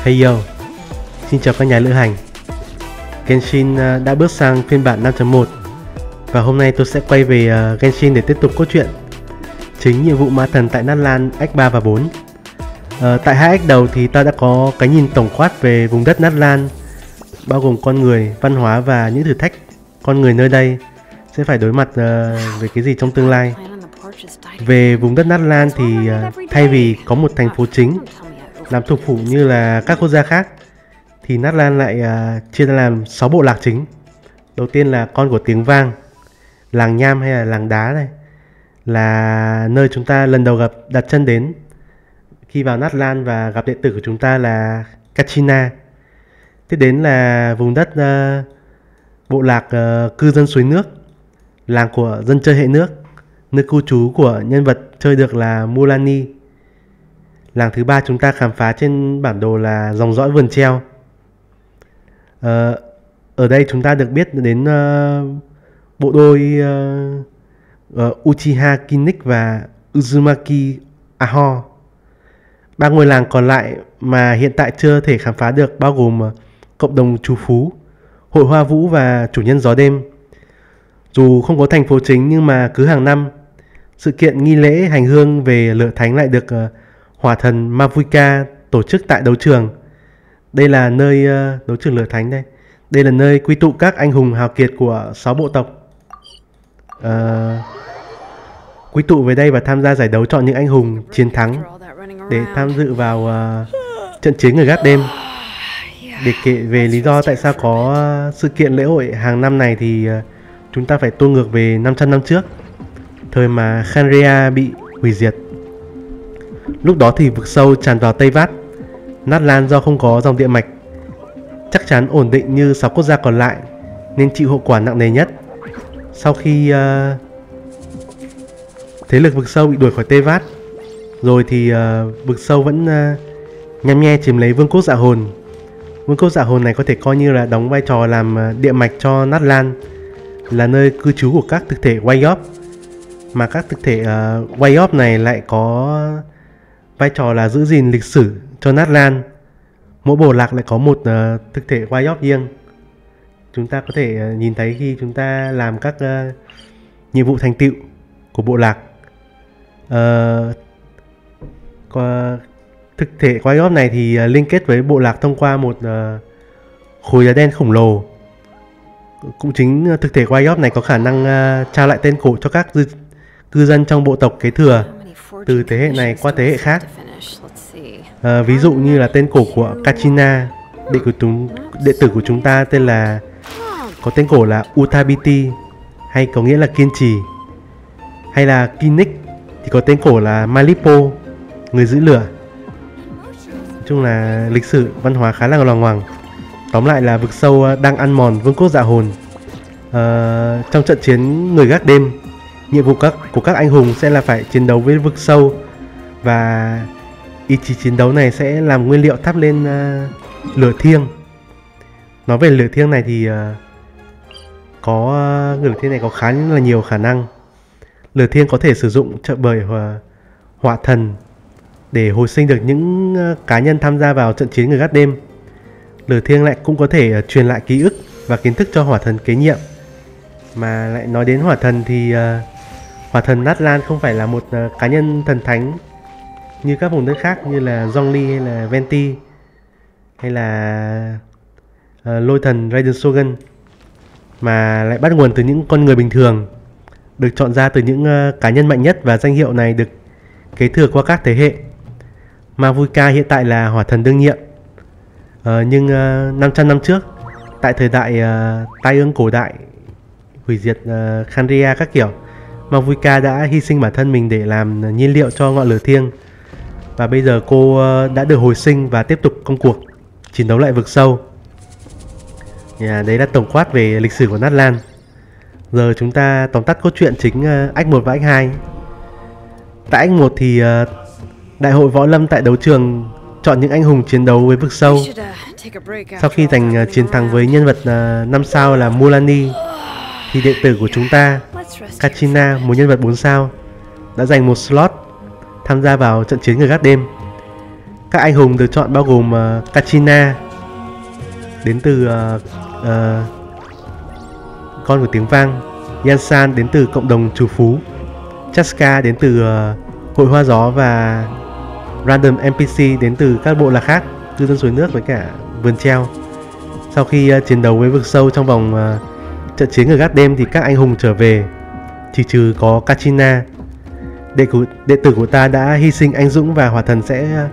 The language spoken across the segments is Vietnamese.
Hey yo, xin chào các nhà lữ hành. Genshin đã bước sang phiên bản 5.1 và hôm nay tôi sẽ quay về Genshin để tiếp tục cốt truyện chính nhiệm vụ ma thần tại Natlan Act 3 và 4. Tại hai Act đầu thì ta đã có cái nhìn tổng quát về vùng đất Natlan, bao gồm con người, văn hóa và những thử thách con người nơi đây sẽ phải đối mặt về cái gì trong tương lai. Về vùng đất Natlan thì thay vì có một thành phố chính làm thủ phủ như là các quốc gia khác thì Natlan lại chia ra làm 6 bộ lạc chính. Đầu tiên là con của tiếng vang, làng nham hay là làng đá này, là nơi chúng ta lần đầu đặt chân đến khi vào Natlan và gặp đệ tử của chúng ta là Kachina. Tiếp đến là vùng đất bộ lạc cư dân suối nước, làng của dân chơi hệ nước, nơi cư trú của nhân vật chơi được là Mulani. Làng thứ ba chúng ta khám phá trên bản đồ là dòng dõi vườn treo. Ở đây chúng ta được biết đến bộ đôi Uchiha Kinnick và Uzumaki Aho. Ba ngôi làng còn lại mà hiện tại chưa thể khám phá được bao gồm cộng đồng trú phú, hội hoa vũ và chủ nhân gió đêm. Dù không có thành phố chính nhưng mà cứ hàng năm, sự kiện nghi lễ hành hương về lửa thánh lại được hỏa thần Mavuika tổ chức tại đấu trường. Đây là nơi đấu trường lửa thánh đây. Đây là nơi quy tụ các anh hùng hào kiệt của 6 bộ tộc. Quy tụ về đây và tham gia giải đấu chọn những anh hùng chiến thắng để tham dự vào trận chiến người gác đêm. Để kể về lý do tại sao có sự kiện lễ hội hàng năm này thì chúng ta phải tua ngược về 500 năm trước, thời mà Khanrea bị hủy diệt. Lúc đó thì vực sâu tràn vào Tây Vát. Natlan do không có dòng địa mạch chắc chắn ổn định như 6 quốc gia còn lại nên chịu hậu quả nặng nề nhất. Sau khi thế lực vực sâu bị đuổi khỏi Tây Vát rồi thì vực sâu vẫn nhăm nhe chiếm lấy vương quốc dạ hồn. Vương quốc dạ hồn này có thể coi như là đóng vai trò làm địa mạch cho Natlan, là nơi cư trú của các thực thể Wayop, mà các thực thể Wayop này lại có vai trò là giữ gìn lịch sử cho Natlan. Mỗi bộ lạc lại có một thực thể Wayop riêng. Chúng ta có thể nhìn thấy khi chúng ta làm các nhiệm vụ thành tựu của bộ lạc. Thực thể Wayop này thì liên kết với bộ lạc thông qua một khối đá đen khổng lồ. Cũng chính thực thể Wayop này có khả năng trao lại tên cổ cho các cư dân trong bộ tộc kế thừa từ thế hệ này qua thế hệ khác. Ví dụ như là tên cổ của Kachina, đệ tử của chúng ta có tên cổ là Utabiti, hay có nghĩa là kiên trì. Hay là Kinnick thì có tên cổ là Malipo, người giữ lửa. Nói chung là lịch sử văn hóa khá là loằng ngoằng. Tóm lại là vực sâu đang ăn mòn vương quốc dạ hồn. Trong trận chiến người gác đêm, nhiệm vụ của các anh hùng sẽ là phải chiến đấu với vực sâu, và ý chí chiến đấu này sẽ làm nguyên liệu thắp lên lửa thiêng. Nói về lửa thiêng này thì lửa thiêng này có khá là nhiều khả năng. Lửa thiêng có thể sử dụng trợ bởi hỏa thần để hồi sinh được những cá nhân tham gia vào trận chiến người gác đêm. Lửa thiêng lại cũng có thể truyền lại ký ức và kiến thức cho hỏa thần kế nhiệm. Mà lại nói đến hỏa thần thì hỏa thần Natlan không phải là một cá nhân thần thánh như các vùng đất khác như là Zhongli hay là Venti hay là lôi thần Raiden Shogun, mà lại bắt nguồn từ những con người bình thường, được chọn ra từ những cá nhân mạnh nhất, và danh hiệu này được kế thừa qua các thế hệ. Mavuika hiện tại là hỏa thần đương nhiệm. Nhưng 500 năm trước, tại thời đại tai ương cổ đại hủy diệt Khanrea các kiểu, Mavuika đã hy sinh bản thân mình để làm nhiên liệu cho ngọn lửa thiêng. Và bây giờ cô đã được hồi sinh và tiếp tục công cuộc chiến đấu lại vực sâu. Đấy là tổng quát về lịch sử của Natlan. Giờ chúng ta tóm tắt cốt truyện chính Act 1 và Act 2. Tại Act 1 thì đại hội võ lâm tại đấu trường chọn những anh hùng chiến đấu với vực sâu. Sau khi giành chiến thắng với nhân vật 5 sao là Mulani, thì đệ tử của chúng ta, Kachina, một nhân vật 4 sao, đã giành một slot tham gia vào trận chiến người gác đêm. Các anh hùng được chọn bao gồm Kachina đến từ con của tiếng vang, Yansan đến từ cộng đồng trù phú, Chaska đến từ hội hoa gió và Random NPC đến từ các bộ lạc khác, cư dân suối nước với cả vườn treo. Sau khi chiến đấu với vực sâu trong vòng trận chiến ở gác đêm thì các anh hùng trở về, chỉ trừ có Kachina. Đệ tử của ta đã hy sinh anh dũng và hỏa thần sẽ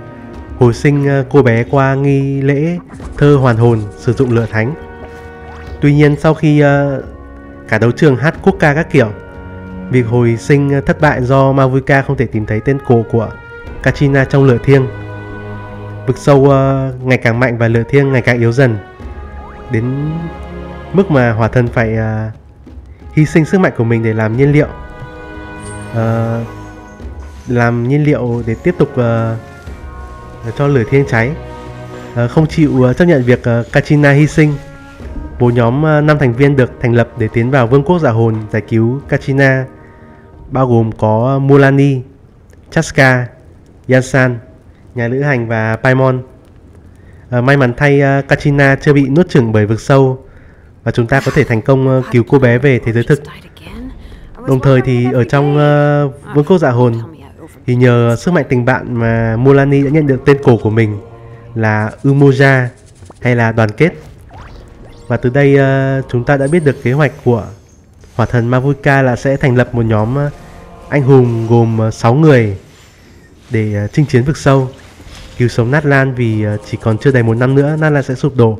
hồi sinh cô bé qua nghi lễ thơ hoàn hồn sử dụng lửa thánh. Tuy nhiên sau khi cả đấu trường hát quốc ca các kiểu, việc hồi sinh thất bại do Mavuika không thể tìm thấy tên cổ của Kachina trong lửa thiêng. Vực sâu ngày càng mạnh và lửa thiêng ngày càng yếu dần, đến mức mà hỏa thần phải hy sinh sức mạnh của mình để làm nhiên liệu để tiếp tục cho lửa thiêng cháy. Không chịu chấp nhận việc Kachina hy sinh, một nhóm 5 thành viên được thành lập để tiến vào vương quốc dạ hồn giải cứu Kachina, bao gồm có Mulani, Chaska, Yansan, nhà lữ hành và Paimon. May mắn thay, Kachina chưa bị nuốt chửng bởi vực sâu và chúng ta có thể thành công cứu cô bé về thế giới thực. Đồng thời thì ở trong vương quốc dạ hồn thì nhờ sức mạnh tình bạn mà Mulani đã nhận được tên cổ của mình là Umoja, hay là đoàn kết. Và từ đây chúng ta đã biết được kế hoạch của hỏa thần Mavuika là sẽ thành lập một nhóm anh hùng gồm 6 người để chinh chiến vực sâu, cứu sống Natlan, vì chỉ còn chưa đầy 1 năm nữa Natlan sẽ sụp đổ,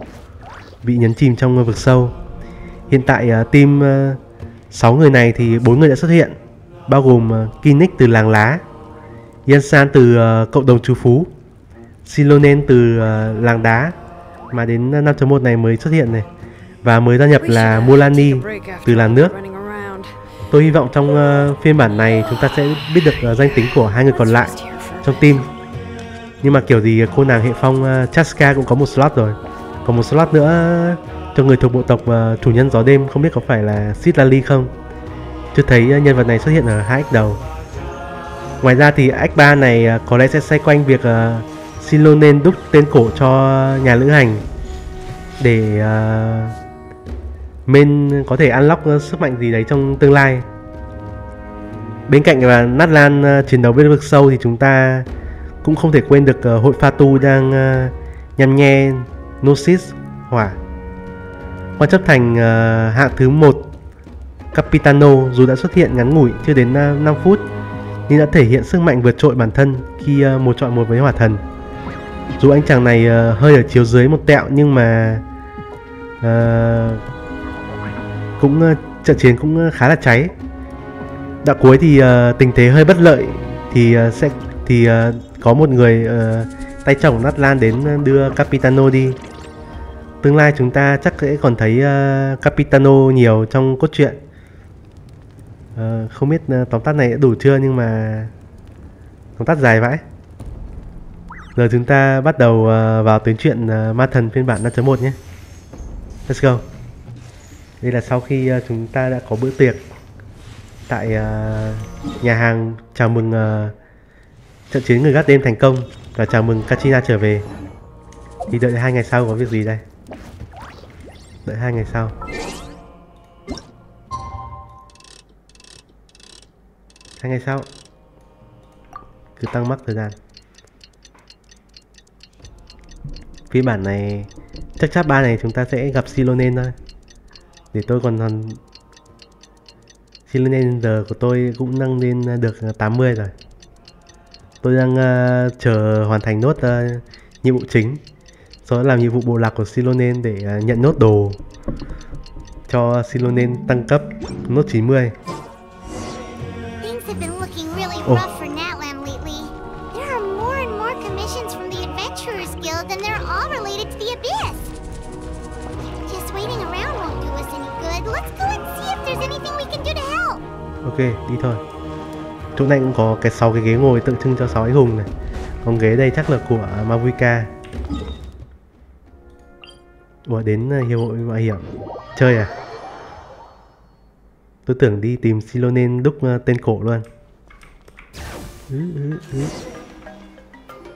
bị nhấn chìm trong vực sâu. Hiện tại team 6 người này thì 4 người đã xuất hiện, bao gồm Kinnick từ làng lá, Yansan từ cộng đồng trú phú, Xilonen từ làng đá mà đến 5.1 này mới xuất hiện này, và mới gia nhập là Mulani từ làng nước. Tôi hy vọng trong phiên bản này chúng ta sẽ biết được danh tính của 2 người còn lại trong team. Nhưng mà kiểu gì cô nàng hệ phong Chaska cũng có một slot rồi. Còn một slot nữa cho người thuộc bộ tộc chủ nhân gió đêm, không biết có phải là Citlali không. Chưa thấy nhân vật này xuất hiện ở 2x đầu. Ngoài ra thì act 3 này có lẽ sẽ xoay quanh việc Xilonen đúc tên cổ cho nhà lữ hành để Men có thể unlock sức mạnh gì đấy trong tương lai. Bên cạnh là Natlan chiến đấu bên vực sâu thì chúng ta cũng không thể quên được hội Fatui đang nhằm nhe Gnosis hỏa. Quan chấp thành hạng thứ 1 Capitano dù đã xuất hiện ngắn ngủi chưa đến 5 phút nhưng đã thể hiện sức mạnh vượt trội bản thân khi 1 chọn 1 với hỏa thần. Dù anh chàng này hơi ở chiếu dưới một tẹo nhưng mà trận chiến cũng khá là cháy. Đoạn cuối thì tình thế hơi bất lợi thì có một người tay chồng Natlan đến đưa Capitano đi. Tương lai chúng ta chắc sẽ còn thấy Capitano nhiều trong cốt truyện. Không biết tóm tắt này đã đủ chưa, nhưng mà tóm tắt dài vãi. Giờ chúng ta bắt đầu vào tuyến truyện ma thần phiên bản 5.1 nhé. Let's go. Đây là sau khi chúng ta đã có bữa tiệc tại nhà hàng chào mừng trận chiến người gác đêm thành công và chào mừng Kachina trở về. Thì đợi 2 ngày sau có việc gì đây? Đợi 2 ngày sau. 2 ngày sau. Cứ tăng mắc thời gian. Phiên bản này chắc chắn 3 này chúng ta sẽ gặp Xilonen thôi. Để tôi còn Xilonen giờ của tôi cũng nâng lên được 80 rồi. Tôi đang chờ hoàn thành nốt nhiệm vụ chính, sau đó làm nhiệm vụ bộ lạc của Xilonen để nhận nốt đồ cho Xilonen tăng cấp nốt 90. Oh. Ok, đi thôi. Chỗ này cũng có cái 6 cái ghế ngồi tượng trưng cho 6 anh hùng này. Còn ghế đây chắc là của Mavuika. Ủa, đến hiệp hội mạo hiểm chơi à? Tôi tưởng đi tìm Xilonen đúc tên cổ luôn.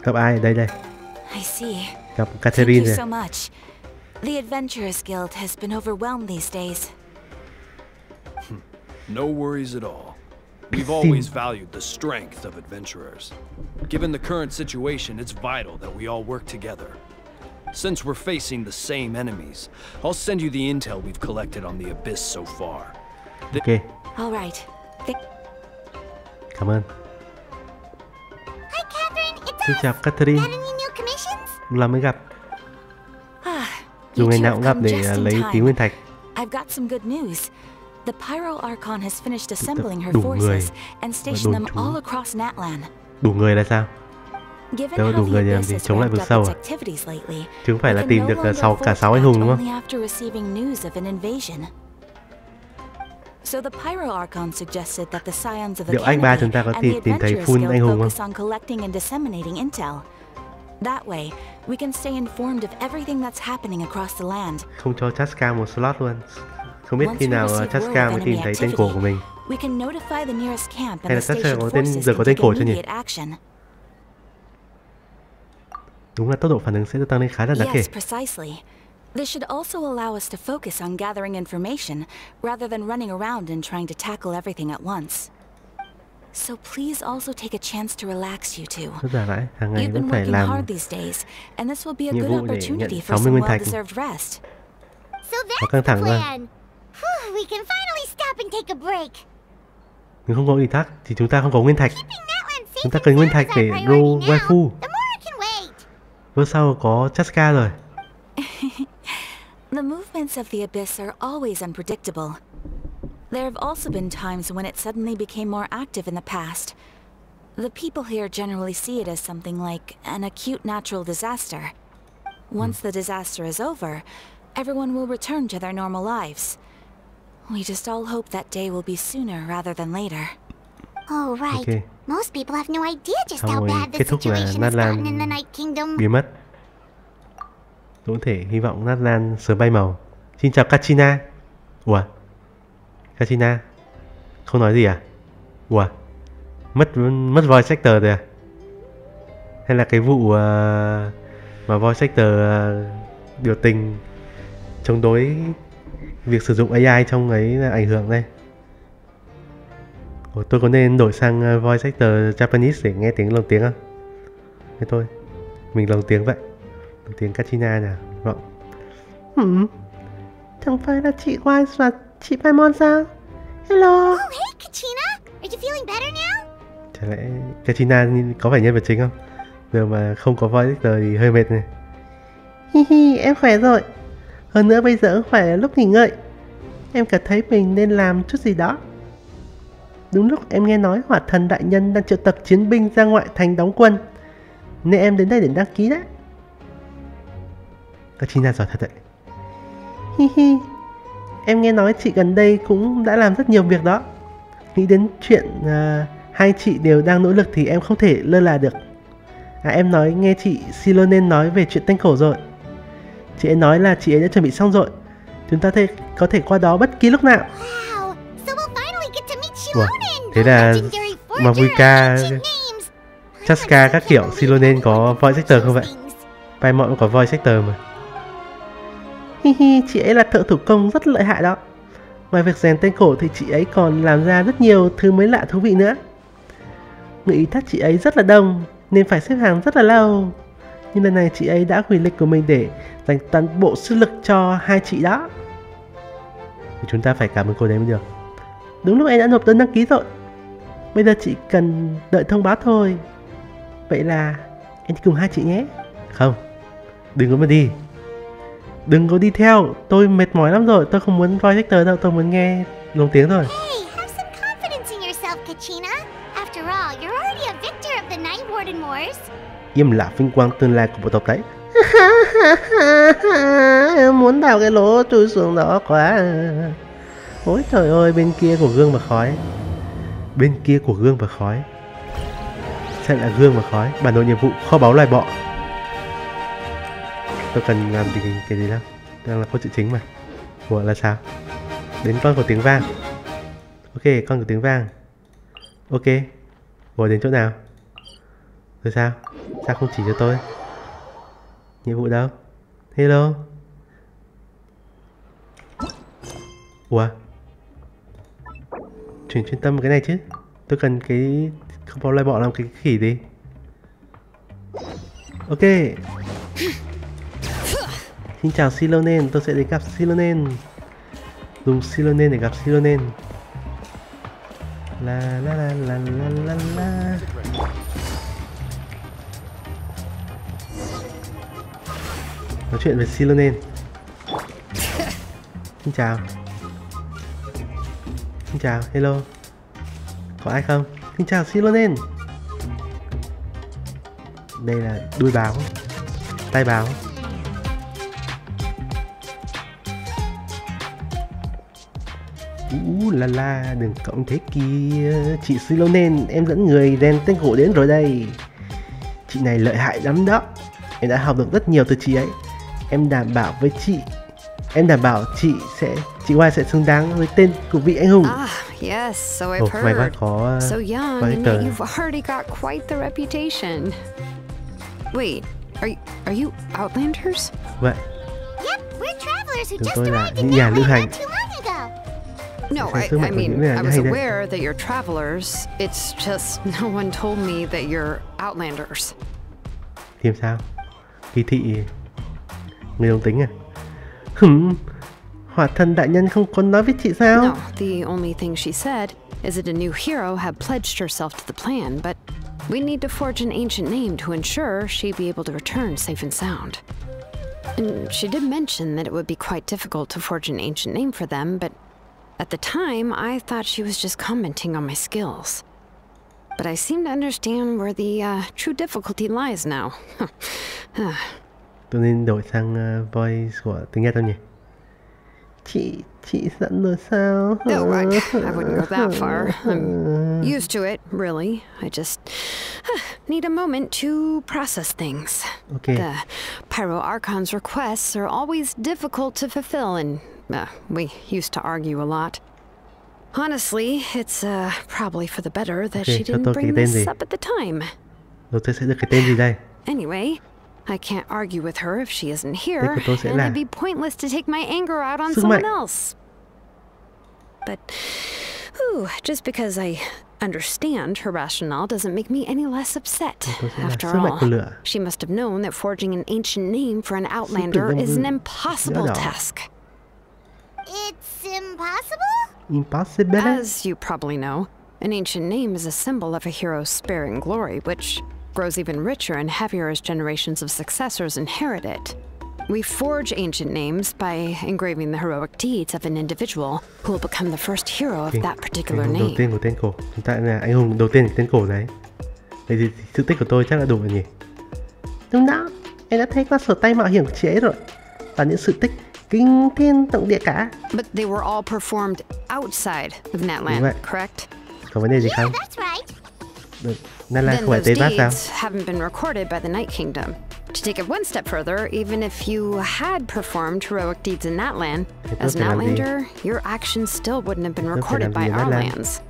Gặp ai đây đây? I see. Gặp Thank Catherine you rồi. so much. The Adventurers Guild has been overwhelmed these days. No worries at all. We've always valued the strength of adventurers. Given the current situation, it's vital that we all work together. Since we're facing the same enemies, I'll send you the intel we've collected on the Abyss so far. Ok, All right. cảm ơn. Hi, Catherine. It's Xin us. chào Catherine, Got any new commissions? lâu mới gặp. Ah, Dù you ngày two nào have cũng gặp come để just in lấy tí time. nguyên thạch. I've got some good news. The Pyro Archon has finished assembling her đủ người forces and stationed đồn them trú. all across Natlan. Đủ người là sao? Given Đâu how đủ the người để làm Abyss gì? has Chống lại ramped vực up sâu its à? activities lately, Chứ không phải we là can tìm no được longer cả afford 6 anh to hùng đúng act không? only after receiving news of an invasion. So the Pyro Archon suggested that the scions of the Liệu anh ba chúng Canopy ta có and thể the tìm thấy Adventurers full Guild anh hùng focus không? on collecting and disseminating intel. That way, we can stay informed of everything that's happening across the land. Không cho Chaska một slot luôn. Không biết Once khi we nào receive word Chaska of mới tìm enemy thấy tên cổ của mình. We can notify the nearest camp Hay là and the Chaska station có tên forces giờ can có tên take cổ chưa nhỉ? immediate action. Đúng là tốc độ phản ứng sẽ tăng lên khá là đáng kể. Yes, precisely. This should also allow us to focus on gathering information rather than running around and trying to tackle everything at once. So please also take a chance to relax, you two. Rất là vãi, hàng ngày You've vẫn been phải working làm hard these days, and this will be a nhiệm good vụ để opportunity nhận for 60 some nguyên thạch. well-deserved rest. So Có that's căng the thẳng quá. plan. Whew, we can finally stop and take a break. Nếu không có ủy thác thì chúng ta không có nguyên thạch. Keeping Natlan safe Chúng ta and cần nguyên sound thạch is để our roll priority now. waifu. The more it can wait. Bữa sau có Chaska rồi. The movements of the Abyss are always unpredictable. There have also been times when it suddenly became more active in the past. The people here generally see it as something like an acute natural disaster. Once the disaster is over, everyone will return to their normal lives. We just all hope that day will be sooner rather than later. Oh, right. Ok. Most people have no idea just Xong how rồi bad the kết thúc là situation has gotten in the Natlan Night Kingdom. biến mất. Tôi có thể hy vọng Natlan sớm bay màu. Xin chào Kachina. Ủa? Kachina không nói gì à? Ủa? Mất voice actor rồi à? Hay là cái vụ mà voice actor biểu tình chống đối việc sử dụng AI trong ấy là ảnh hưởng đây? Ủa, tôi có nên đổi sang voice actor Japanese để nghe tiếng lồng tiếng không? Thế thôi, mình lồng tiếng vậy. Lồng tiếng Kachina nào, vọng. Chẳng phải là chị Wise và chị Paimon sao? Hello. Oh, hey, Kachina. Are you feeling better now? Chả lẽ Kachina có phải nhân vật chính không? Giờ mà không có voice actor thì hơi mệt này. Hi hi, em khỏe rồi. Hơn nữa bây giờ cũng phải là lúc nghỉ ngơi. Em cảm thấy mình nên làm chút gì đó. Đúng lúc em nghe nói hỏa thần đại nhân đang triệu tập chiến binh ra ngoại thành đóng quân, nên em đến đây để đăng ký đấy. Kachina giỏi thật đấy. Hi hi, em nghe nói chị gần đây cũng đã làm rất nhiều việc đó. Nghĩ đến chuyện hai chị đều đang nỗ lực thì em không thể lơ là được. Em nói nghe chị Xilonen nói về chuyện tên cổ rồi. Chị ấy nói là chị ấy đã chuẩn bị xong rồi. Chúng ta có thể qua đó bất kỳ lúc nào. Wow. So we'll finally get to meet Ủa, Xilonen, thế the là legendary forger Mavuika, of ancient names. Chaska các kiểu, Xilonen có voice actor không vậy? Paimon cũng có voice actor mà. Hi hi, chị ấy là thợ thủ công rất lợi hại đó. Ngoài việc rèn tên cổ thì chị ấy còn làm ra rất nhiều thứ mới lạ thú vị nữa. Người ý thác chị ấy rất là đông nên phải xếp hàng rất là lâu. Nhưng lần này chị ấy đã hủy lịch của mình để dành toàn bộ sức lực cho hai chị đó. Thì chúng ta phải cảm ơn cô đấy mới được. Đúng lúc em đã nộp đơn đăng ký rồi. Bây giờ chị cần đợi thông báo thôi. Vậy là em đi cùng hai chị nhé. Không, đừng có mà đi. Đừng có đi theo, tôi mệt mỏi lắm rồi. Tôi không muốn voice actor đâu, tôi muốn nghe lồng tiếng thôi. Hey, have some confidence in yourself, Kachina. After all, you're already a victor of the Night Warden Wars. Im là vinh quang tương lai của bộ tộc đấy. Em muốn đào cái lỗ chui xuống đó quá. Ôi trời ơi, bên kia của gương và khói. Bên kia của gương và khói sẽ là gương và khói. Bản đồ nhiệm vụ kho báu loài bọ. Tôi cần làm gì cái gì đâu. Đang là câu chuyện chính mà. Ủa là sao? Đến con của tiếng vang. Ok, con của tiếng vang. Ok. Ủa đến chỗ nào? Rồi sao? Sao không chỉ cho tôi? Nhiệm vụ đâu? Hello. Ủa? Chuyển chuyên tâm cái này chứ. Tôi cần cái không có loại bỏ làm cái khỉ gì. Ok. Xin chào Xilonen, tôi sẽ đến gặp Xilonen. Dùng Xilonen để gặp Xilonen. La la la la la la la. Nói chuyện với Xilonen. Xin chào. Xin chào, hello. Có ai không? Xin chào Xilonen. Đây là đuôi báo, tai báo. La la, đừng cộng thế kia. Chị Xilonen, em dẫn người rèn tên cổ đến rồi đây. Chị này lợi hại lắm đó. Em đã học được rất nhiều từ chị ấy. Em đảm bảo với chị, em đảm bảo chị Quay sẽ xứng đáng với tên của vị anh hùng. Yes, so I've heard. May quá có So young, and yet you've already got quite the reputation. Wait, are you Outlanders? Vậy. Yep, we're travelers who Chúng just tôi là arrived những in nhà lữ Natlan hành. not too long ago. No, I mean, I was aware that you're travelers. It's just no one told me that you're Outlanders. Tìm sao? Kỳ thị người đồng tính à? Hỏa thần đại nhân không có nói với chị sao? No, the only thing she said is that a new hero had pledged herself to the plan, but we need to forge an ancient name to ensure she'd be able to return safe and sound. And she did mention that it would be quite difficult to forge an ancient name for them, but at the time, I thought she was just commenting on my skills. But I seem to understand where the true difficulty lies now. Tôi nên đổi sang voice của tiếng Nhật không nhỉ? Chị giận rồi sao? No, I wouldn't go that far. I'm used to it, really. I just need a moment to process things. Okay. The Pyro Archon's requests are always difficult to fulfill, and we used to argue a lot. Honestly, it's probably for the better that she didn't bring this up at the time. Rồi tôi sẽ được cái tên gì đây? Anyway, I can't argue with her if she isn't here, and it'd be pointless to take my anger out on someone else. But, just because I understand her rationale doesn't make me any less upset. After all, she must have known that forging an ancient name for an Outlander is an impossible task. It's impossible? Impossible? As you probably know, an ancient name is a symbol of a hero's spirit and glory, which grows even richer and heavier as generations of successors inherit it. We forge ancient names by engraving the heroic deeds of an individual who will become the first hero of that particular name. Đầu tiên của tên cổ. Chúng ta là anh hùng đầu tiên của tên cổ đấy. Vậy thì sự tích của tôi chắc là đủ rồi nhỉ? Đúng đó, em đã thấy qua sổ tay mạo hiểm của chị ấy rồi. Toàn những sự tích kinh thiên động địa cả. But they were all performed outside of Natlan, correct? Có vấn đề gì không? That's right. Được. Natlan Then không phải those tên bát sao? deeds haven't been recorded by the Night Kingdom. To take it one step further, even if you had performed heroic deeds in Natlan, as an Outlander, your actions still wouldn't have been recorded by our lands.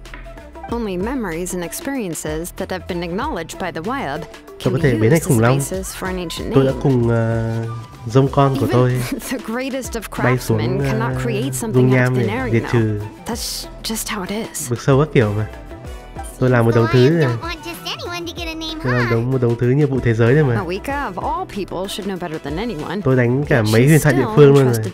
Only memories and experiences that have been acknowledged by the Wild can be used as basis for an ancient name. Tôi đã cùng dông con của tôi the greatest of craftsmen cannot create something out of thin air, you know. That's just how it is. Vực sâu các kiểu mà. Tôi làm một đồng thứ này. Tôi làm một đồng thứ nhiệm vụ thế giới này mà. Tôi đánh cả mấy huyền thoại địa phương luôn rồi.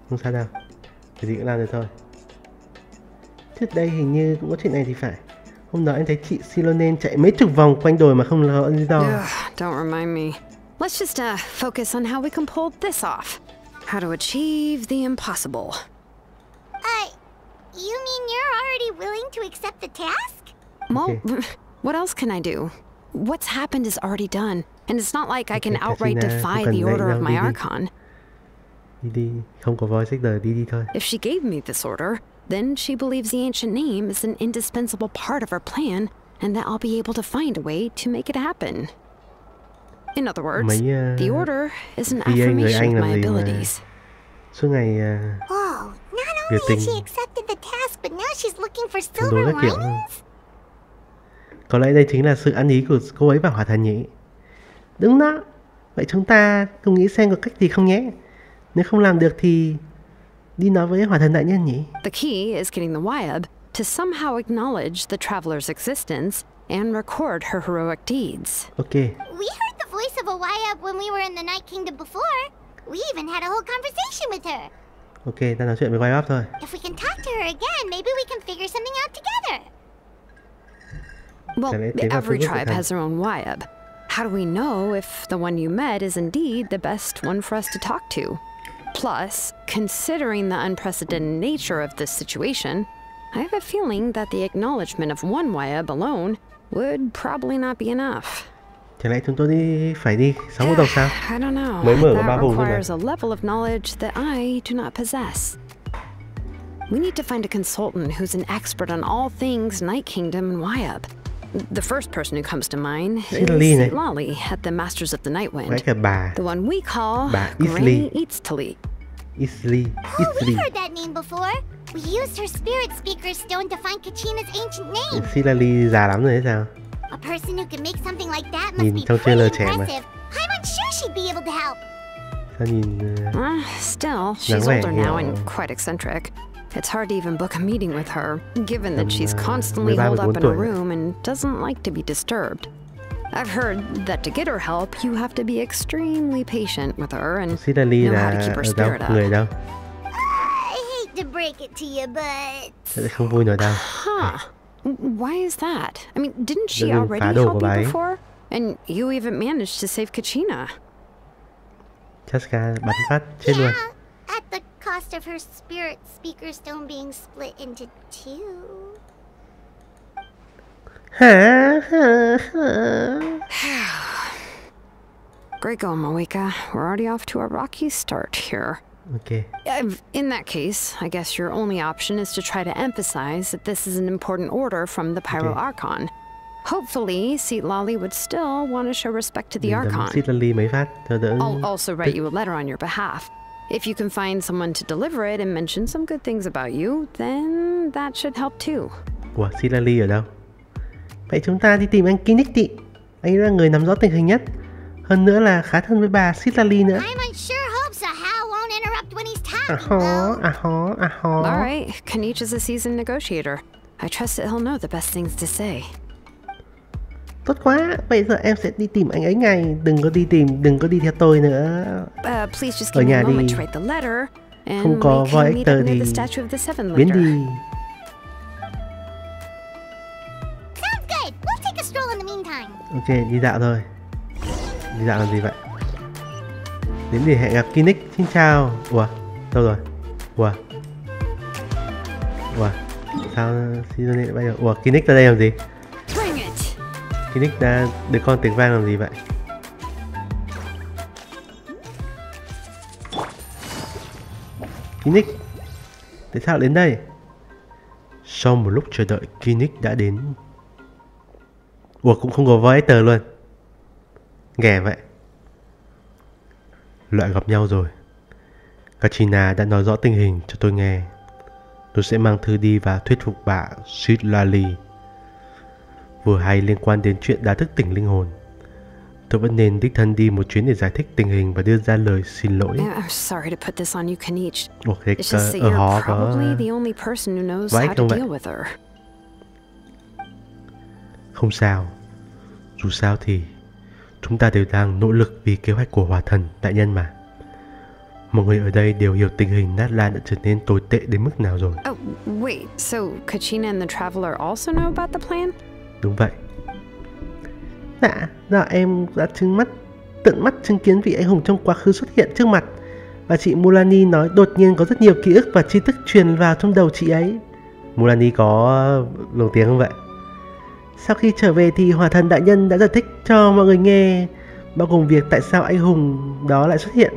Không sao đâu, cái gì cũng làm được thôi. Trước đây hình như cũng có chuyện này thì phải. Hôm đó anh thấy chị Xilonen chạy mấy chục vòng quanh đồi mà không rõ lý do. Don't remind me. Let's just focus on how we can pull this off. How to achieve the impossible. You mean you're already willing to accept the task? Well, what else can I do? What's happened is already done, and it's not like I can outright defy the order of my Archon. Đi, không có voice actor, đi thôi. If she gave me this order, then she believes the ancient name is an indispensable part of her plan, and that I'll be able to find a way to make it happen. In other words, the order is an affirmation of my abilities. Suốt ngày not only has she accepted the task, but now looking for Chống đối silver các kiểu. linings? Có lẽ đây chính là sự ăn ý của cô ấy và hỏa thần nhỉ? Đúng đó. Vậy chúng ta cùng nghĩ xem có cách gì không nhé? Nếu không làm được thì đi nói với hỏa thần đại nhân nhỉ? The key is getting the Wyab to somehow acknowledge the traveler's existence and record her heroic deeds. Ok. We heard the voice of a Wyab when we were in the Night Kingdom before. We even had a whole conversation with her. Ok, ta nói chuyện với quay up thôi. If we can talk to her again, maybe we can figure something out together. Well, Can I every take a tribe look? has their own Wyab. How do we know if the one you met is indeed the best one for us to talk to? Plus, considering the unprecedented nature of this situation, I have a feeling that the acknowledgement of one Wyab alone would probably not be enough. Chẳng lẽ chúng tôi phải đi 6 bộ tộc sao? I don't know. Mới mở có 3 That vùng thôi mà. requires a level of knowledge that I do not possess. We need to find a consultant who's an expert on all things Night Kingdom and Wyab. The first person who comes to mind is Citlali này. Citlali at the Masters of the Night Phải Wind. cả bà The one we call Bà Granny Itztali. Isli. Oh, we Isli. heard that name before. We used her spirit speaker stone to find Kachina's ancient name. Citlali già lắm rồi đấy sao? A person who can make something like that must Nhìn be trong pretty trailer trẻ mà. impressive. I'm unsure she'd be able to help. Sao nhìn Still, she's vẻ older now nhiều. and quite eccentric. It's hard to even book a meeting with her, given that Tầm, she's constantly 13, holed up 14 in a tuổi. room and doesn't like to be disturbed. I've heard that to get her help, you have to be extremely patient with her and Citlali know how là to keep her ở đâu? spirit Người up. đâu? I hate to break it to you, but Sẽ không vui nổi đâu. Huh. Why is that? I mean, didn't she Đừng phá already đồ help của bà you ấy. before? And you even managed to save Kachina. Chaska bắn phát chết luôn. yeah, at the cost of her spirit speaker stone being split into two. Hả? Great going, Moeka. We're already off to a rocky start here. Ok. In that case, I guess your only option is to try to emphasize that this is an important order from the Pyro Okay. Archon. Hopefully, Citlali would still want to show respect to the Mình đấm Archon. Citlali mấy phát cho đỡ. I'll also write you a letter on your behalf. If you can find someone to deliver it and mention some good things about you, then that should help too. Ủa, Citlali ở đâu? Vậy chúng ta đi tìm anh Kinnick đi. Anh là người nắm rõ tình hình nhất. Hơn nữa là khá thân với bà Citlali nữa. I'm unsure hopes a how won't interrupt when he's À talking, hó, though. à hó, à hó. All right, Kanich is a seasoned negotiator. I trust that he'll know the best things to say. Tốt quá, bây giờ em sẽ đi tìm anh ấy ngay. Đừng có đi theo tôi nữa. Please just Ở give me nhà a moment đi. to write the letter, and Không có we voi can meet Hector up near thì the statue of the Seven biến later. đi. Sounds good. We'll take a stroll in the meantime. Ok, đi dạo thôi. Đi dạo làm gì vậy? Đến để hẹn gặp Kinnick. Xin chào. Ủa, đâu rồi? Ủa, sao Xilonen bây giờ? Ủa, Kinnick ra đây làm gì? Bring it! Kinnick đã đứa con tiếng vang làm gì vậy? Kinnick, tại sao đến đây? Sau một lúc chờ đợi, Kinnick đã đến. Ủa, cũng không có voi Hector luôn. Ghẻ vậy. Lại gặp nhau rồi. Kachina đã nói rõ tình hình cho tôi nghe. Tôi sẽ mang thư đi và thuyết phục bà Citlali. Vừa hay liên quan đến chuyện đã thức tỉnh linh hồn, tôi vẫn nên đích thân đi một chuyến để giải thích tình hình và đưa ra lời xin lỗi. I'm sorry to put this on you, Kanich. Ủa, thế It's just that ở you're họ có probably the only person who knows vai how to không vậy? deal with her. Không sao. Dù sao thì chúng ta đều đang nỗ lực vì kế hoạch của Hỏa Thần đại nhân mà. Mọi người ở đây đều hiểu tình hình Natlan đã trở nên tồi tệ đến mức nào rồi. Oh, wait, so Kachina and the Traveler also know about the plan? Đúng vậy. Dạ em đã tận mắt chứng kiến vị anh hùng trong quá khứ xuất hiện trước mặt. Và chị Mulani nói đột nhiên có rất nhiều ký ức và tri thức truyền vào trong đầu chị ấy. Mulani có lồng tiếng không vậy? Sau khi trở về thì Hỏa Thần đại nhân đã giải thích cho mọi người nghe, bao gồm việc tại sao anh hùng đó lại xuất hiện,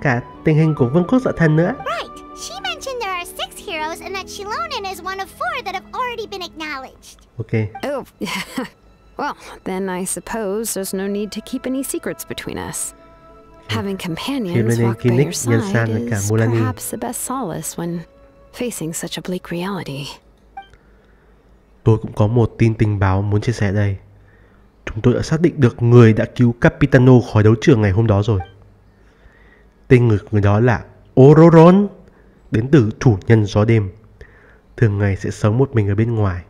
cả tình hình của vương quốc dạ thần nữa. Right. She mentioned there are 6 heroes and that Xilonen is one of 4 that have already been acknowledged. Ok. Oh, well, then I suppose there's no need to keep any secrets between us. Having companions Xilonen, walk by Kinnick, your Nhân side với cả is Mulani. perhaps the best solace when facing such a bleak reality. Tôi cũng có một tin tình báo muốn chia sẻ đây. Chúng tôi đã xác định được người đã cứu Capitano khỏi đấu trường ngày hôm đó rồi. Tên người đó là Ororon, đến từ chủ nhân gió đêm. Thường ngày sẽ sống một mình ở bên ngoài,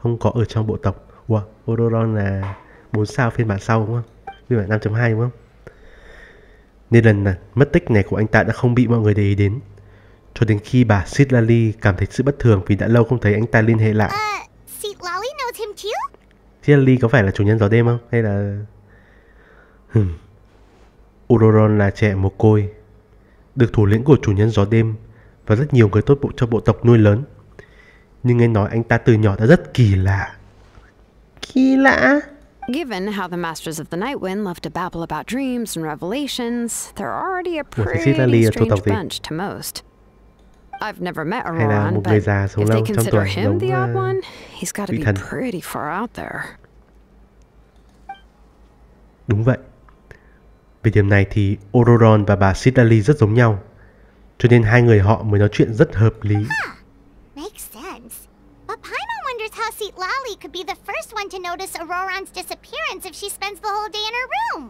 không có ở trong bộ tộc. Wow, Ororon là 4 sao phiên bản sau đúng không? Phiên bản 5.2 đúng không? Nên lần mất tích này của anh ta đã không bị mọi người để ý đến, cho đến khi bà Citlali cảm thấy sự bất thường vì đã lâu không thấy anh ta liên hệ lại. Citlali knows him too? Citlali có phải là chủ nhân gió đêm không? Hay là... Ororon là trẻ mồ côi, được thủ lĩnh của chủ nhân gió đêm và rất nhiều người tốt bụng cho bộ tộc nuôi lớn. Nhưng nghe nói anh ta từ nhỏ đã rất kỳ lạ. Kỳ lạ? Given how the Masters of the Night Wind love to babble about dreams and revelations, they're already a pretty strange bunch to most. I've never met Auroran, but if they consider him the odd one, he's got to be pretty far out there. Đúng vậy. Về điểm này thì Ororon và bà Citlali rất giống nhau, cho nên hai người họ mới nói chuyện rất hợp lý. Makes sense. But Paimon wonders how Citlali could be the first one to notice Auroran's disappearance if she spends the whole day in her room.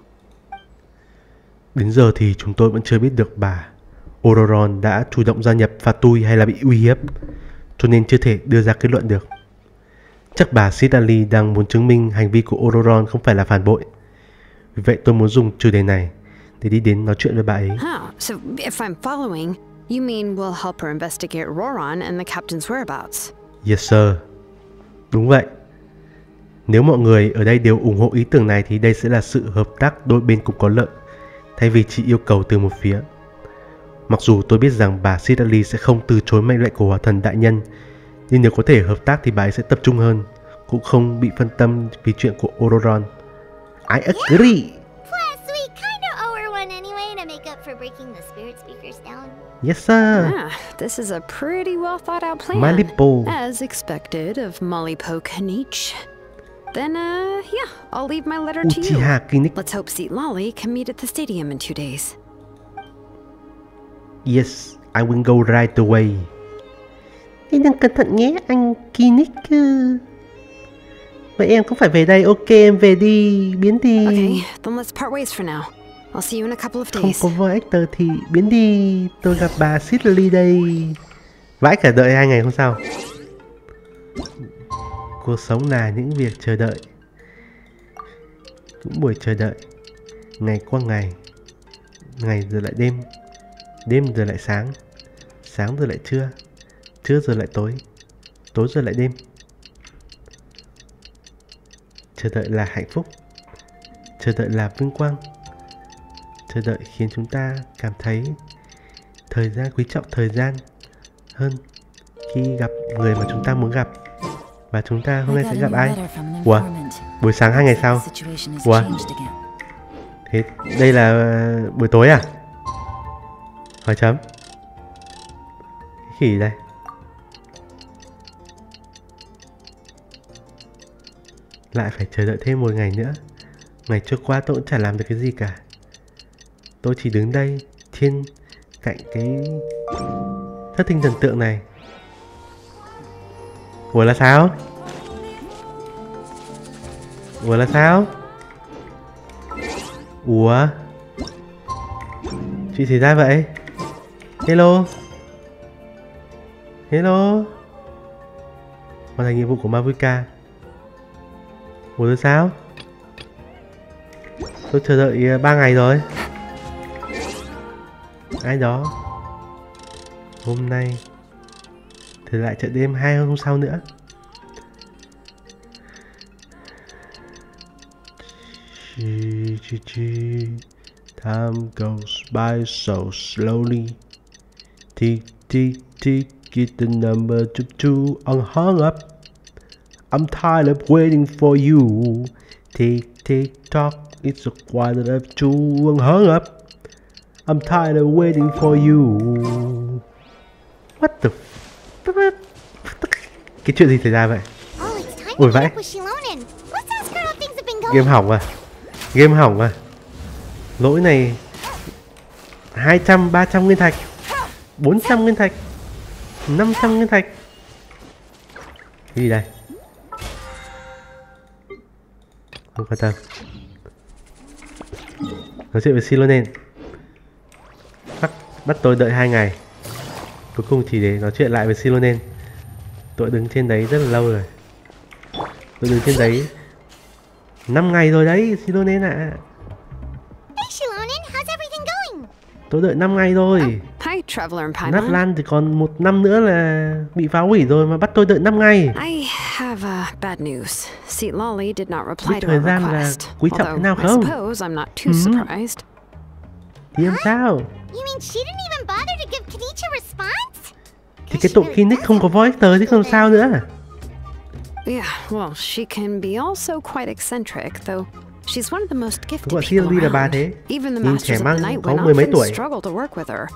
Đến giờ thì chúng tôi vẫn chưa biết được bà Ororon đã chủ động gia nhập Fatui hay là bị uy hiếp, cho nên chưa thể đưa ra kết luận được. Chắc bà Citlali đang muốn chứng minh hành vi của Ororon không phải là phản bội. Vì vậy tôi muốn dùng chủ đề này để đi đến nói chuyện với bà ấy. So if I'm following, you mean we'll help her investigate Auroran and the captain's whereabouts? Yes sir. Đúng vậy. Nếu mọi người ở đây đều ủng hộ ý tưởng này thì đây sẽ là sự hợp tác đôi bên cùng có lợi, thay vì chỉ yêu cầu từ một phía. Mặc dù tôi biết rằng bà Citlali sẽ không từ chối mệnh lệnh của Hỏa Thần Đại Nhân, nhưng nếu có thể hợp tác thì bà ấy sẽ tập trung hơn, cũng không bị phân tâm vì chuyện của Ororon. I agree. Plus, we kind of owe her one anyway to make up for breaking the spirit speakers down. Yes sir. This is a pretty well thought out plan. Malipo. As expected of Malipo Kanich. Then, yeah, I'll leave my letter to you. Let's hope Citlali can meet at the stadium in 2 days. Yes, I will go right away. Đi đừng cẩn thận nhé, anh Kinnick. Vậy em cũng phải về đây. Ok, em về đi, biến đi. Okay, then let's part ways for now. I'll see you in a couple of days. Không có voi Hector thì biến đi. Tôi gặp bà Citlali đây. Vãi cả đợi 2 ngày không sao. Cuộc sống là những việc chờ đợi, những buổi chờ đợi. Ngày qua ngày, ngày rồi lại đêm, đêm rồi lại sáng, sáng rồi lại trưa, trưa rồi lại tối, tối rồi lại đêm. Chờ đợi là hạnh phúc, chờ đợi là vinh quang. Chờ đợi khiến chúng ta cảm thấy thời gian, quý trọng thời gian hơn khi gặp người mà chúng ta muốn gặp. Và chúng ta hôm nay sẽ gặp ai? Ủa? Buổi sáng 2 ngày sau? Ủa? Thế đây là buổi tối à? Hỏi chấm. Cái khỉ đây. Lại phải chờ đợi thêm 1 ngày nữa. Ngày trôi qua tôi cũng chả làm được cái gì cả. Tôi chỉ đứng đây trên cạnh cái thất tinh thần tượng này. Ủa là sao? Ủa là sao? Ủa? Chuyện xảy ra vậy? Hello? Hello? Hoàn thành nhiệm vụ của Mavuka. Ủa là sao? Tôi chờ đợi 3 ngày rồi. Ai đó? Hôm nay thì lại chợ đêm 2 hôm sau nữa. Time goes by so slowly. Tick tick tick, get the number to 2 unhung up. I'm tired of waiting for you. Tick tick tock, it's a quarter of 2 unhung up. I'm tired of waiting for you. What the cái chuyện gì xảy ra vậy? Ôi vãi. Game hỏng à? Game hỏng à? Lỗi này 200, 300 nguyên thạch, 400 nguyên thạch, 500 nguyên thạch. Cái gì đây? Không quan tâm. Nói chuyện với Xilonen. Bắt tôi đợi 2 ngày. Cuối cùng chỉ để nói chuyện lại với Xilonen. Tôi đứng trên đấy rất là lâu rồi. Tôi đứng trên đấy 5 ngày rồi đấy, Xilonen ạ. Hey Xilonen, how's everything going? Tôi đợi 5 ngày rồi. Hi, Traveler and Paimon. Natlan thì còn 1 năm nữa là bị phá hủy rồi mà bắt tôi đợi 5 ngày. I have bad news. Citlali did not reply Biết to thời our gian là request. quý trọng thế nào Although I không? suppose I'm not too surprised. Thì làm sao? You mean she didn't even bother to give Kenichi a response? Thì cái tội khi Nick không có voice actor chứ không sao nữa. Yeah, well, she can be also quite eccentric, though she's one of the most gifted Gọi people Citlali là bà around. thế. Even the Nhìn Masters trẻ of the măng, Night có would 10 mấy often tuổi. struggle to work with her.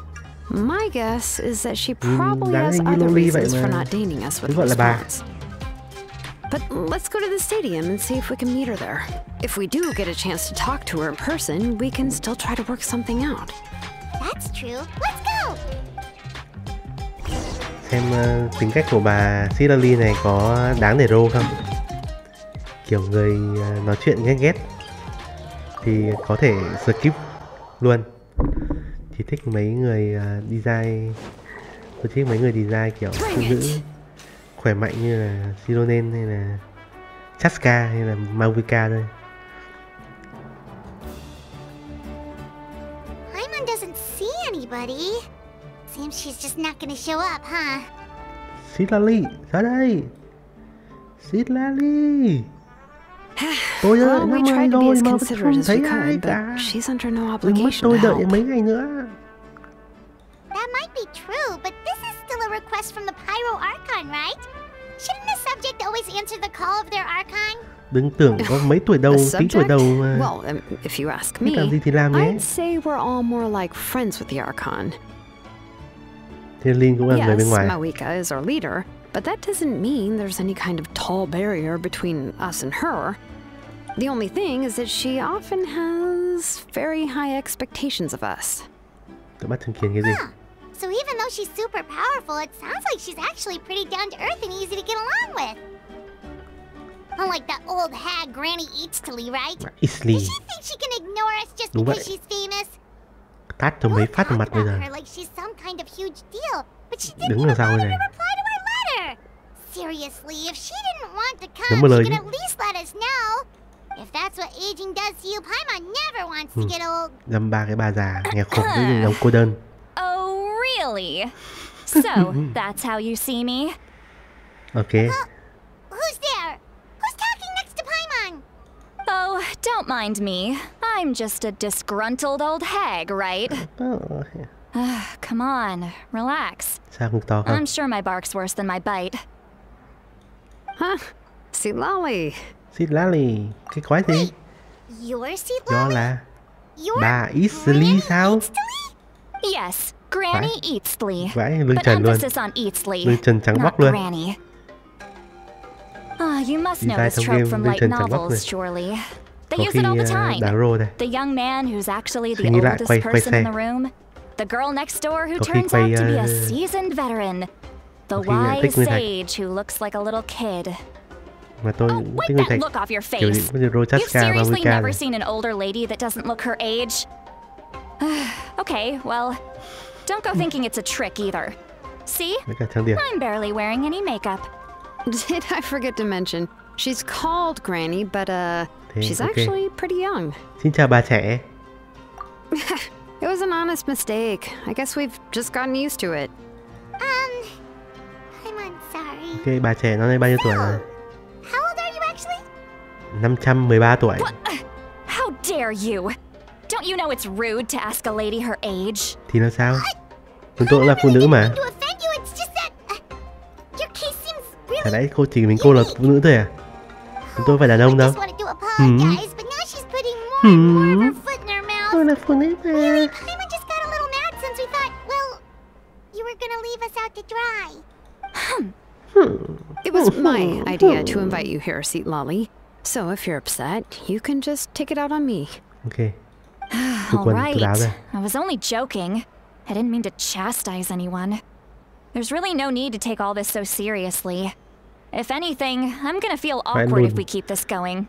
My guess is that she probably đáng has hình như other Loli vậy reasons for mà. not deigning us with Cứ a gọi là bà. response. But let's go to the stadium and see if we can meet her there. If we do get a chance to talk to her in person, we can still try to work something out. That's true. Let's go! Xem tính cách của bà Citlali này có đáng để rô không? Kiểu người nói chuyện ghét ghét thì có thể skip luôn. Chỉ thích mấy người design. Tôi thích mấy người design kiểu phụ nữ khỏe mạnh như là Xilonen hay là Chaska hay là Mavuka thôi. Paimon doesn't see anybody. Seems she's just not gonna show up, huh? Citlali, ra đây. Citlali. Tôi đợi Well, 5 we ngày tried to be rồi as mà considerate không as we thấy ai could, cả. but she's under no Đừng mất obligation tôi to đợi help. mấy ngày nữa. That might be true, but this is still a request from the Pyro Archon, right? Shouldn't the subject always answer the call of their Archon? Đừng tưởng có mấy tuổi đầu, The tí tuổi subject? đầu mà. Well, if you ask Biết me, làm gì thì làm nhé. I'd say we're all more like friends with the Archon. Thiên Linh cũng là người bên Yes, ngoài. Mawika is our leader, but that doesn't mean there's any kind of tall barrier between us and her. The only thing is that she often has very high expectations of us. Tôi bắt chứng kiến cái gì? So even though she's super powerful, it sounds like she's actually pretty down to earth and easy to get along with. Unlike that old hag Granny Citlali, right? Isli. Does she think she can ignore us just Đúng because vậy. she's famous? Tát cho mấy We'll phát vào talk mặt bây about giờ. her like she's some kind of huge deal, but she didn't Đứng even đằng sau bother này. to reply to our letter. Seriously, if she didn't want to Đúng come, một she lời could chứ. at least let us know. If that's what aging does to you, Paimon never wants to get old. Dăm ba cái bà già nghe khủng với những đống cô đơn. Oh, really? So, that's how you see me? Ok. Who's there? Who's talking next to Paimon? Oh, don't mind me. I'm just a disgruntled old hag, right? Come on, relax. Sao ngực to không? I'm sure my bark's worse than my bite. Huh? Citlali. Citlali. Cái quái gì? You're Đó Citlali? là You're bà Isli sao? Citlali? Yes, Granny Citlali. Vãi lưng But trần luôn. emphasis on Citlali, Lưng trần trắng not bóc luôn. Granny. You must know Design this trong trope game from lưng light trần trắng bóc novels, rồi. surely. They Có use khi it all the time. đá rô đây. The young man who's actually the Suy nghĩ lại, oldest quay person xe. in the room. The girl next door who Có khi turns quay, out to be a seasoned veteran. The khi lại wise thích Nguyên Thạch. sage who looks like a little kid. Mà tôi Oh, thích wipe Nguyên that Thạch. look off your Kiểu face. như You've Rochaska, seriously Mavuka never này. seen an older lady that doesn't look her age? Okay, well, don't go thinking it's a trick either. See? Với cả trang điểm. I'm barely wearing any makeup. Did I forget to mention? She's called Granny, but she's okay. actually pretty young. Xin chào bà trẻ. It was an honest mistake. I guess we've just gotten used to it. I'm sorry. Ok, bà trẻ năm nay bao nhiêu tuổi rồi? How old are you actually? 513 tuổi. How dare you? Don't you know it's rude to ask a lady her age? Thì là sao? Chúng tôi cũng là phụ nữ mà. To offend you, it's just that your case seems Thật really. đấy, cô chỉ mình cô là phụ nữ thôi à? Chúng tôi phải đàn ông I đâu. just wanted to apologize, but now she's putting more and more of her foot in her mouth. Tôi là phụ nữ mà. Really, Paimon just got a little mad since we thought, well, you were gonna leave us out to dry. It was my idea to invite you here, Citlali. So if you're upset, you can just take it out on me. Ok. All quần right. tôi đáo ra. I was only joking. I didn't mean to chastise anyone. There's really no need to take all this so seriously. If anything, I'm gonna feel awkward if we keep this going.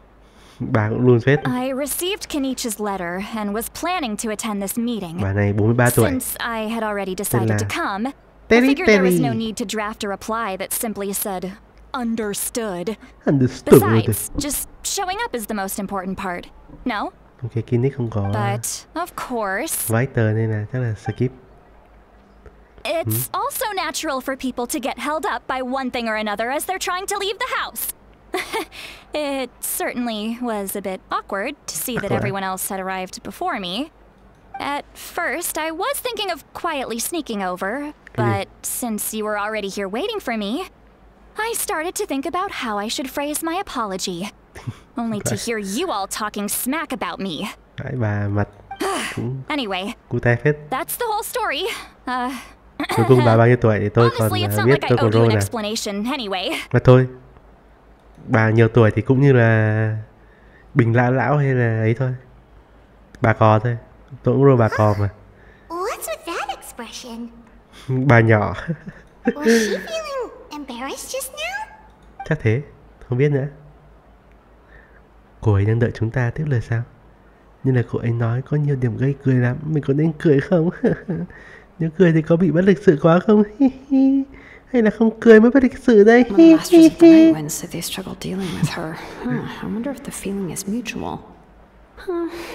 Bà cũng luôn phết. I received Kenichi's letter and was planning to attend this meeting. Bà này 43 tuổi. Since I had already decided to come, I Terry figured there was Terry. no need to draft a reply that simply said, understood. Understood. Besides, just showing up is the most important part. No? Ok, Kinnick không có But, of course, vái tờ nên là chắc là skip. it's also natural for people to get held up by one thing or another as they're trying to leave the house. It certainly was a bit awkward to see that everyone else had arrived before me. At first, I was thinking of quietly sneaking over, but since you were already here waiting for me, I started to think about how I should phrase my apology. Only to hear you all talking smack about me. Đấy, bà mặt cũng Anyway, cute phết. that's the whole story. Cuối cùng bà bao nhiêu tuổi thì tôi còn Honestly, it's not biết like I tôi có owed you role an nào. explanation anyway. Mà thôi, bà nhiều tuổi thì cũng như là Bình lão hay là ấy thôi. Bà cò thôi. Tôi cũng role bà cò mà. What's with that expression? Bà nhỏ. Was she feeling embarrassed just now? Chắc thế, không biết nữa. Cô ấy đang đợi chúng ta tiếp lời sao? Nhưng là cô ấy nói có nhiều điểm gây cười lắm. Mình có nên cười không? Nếu cười thì có bị bất lịch sự quá không? Hay là không cười mới bất lịch sự đây? When the Masters of the Night Wind said they struggle dealing with her. I wonder if the feeling is mutual.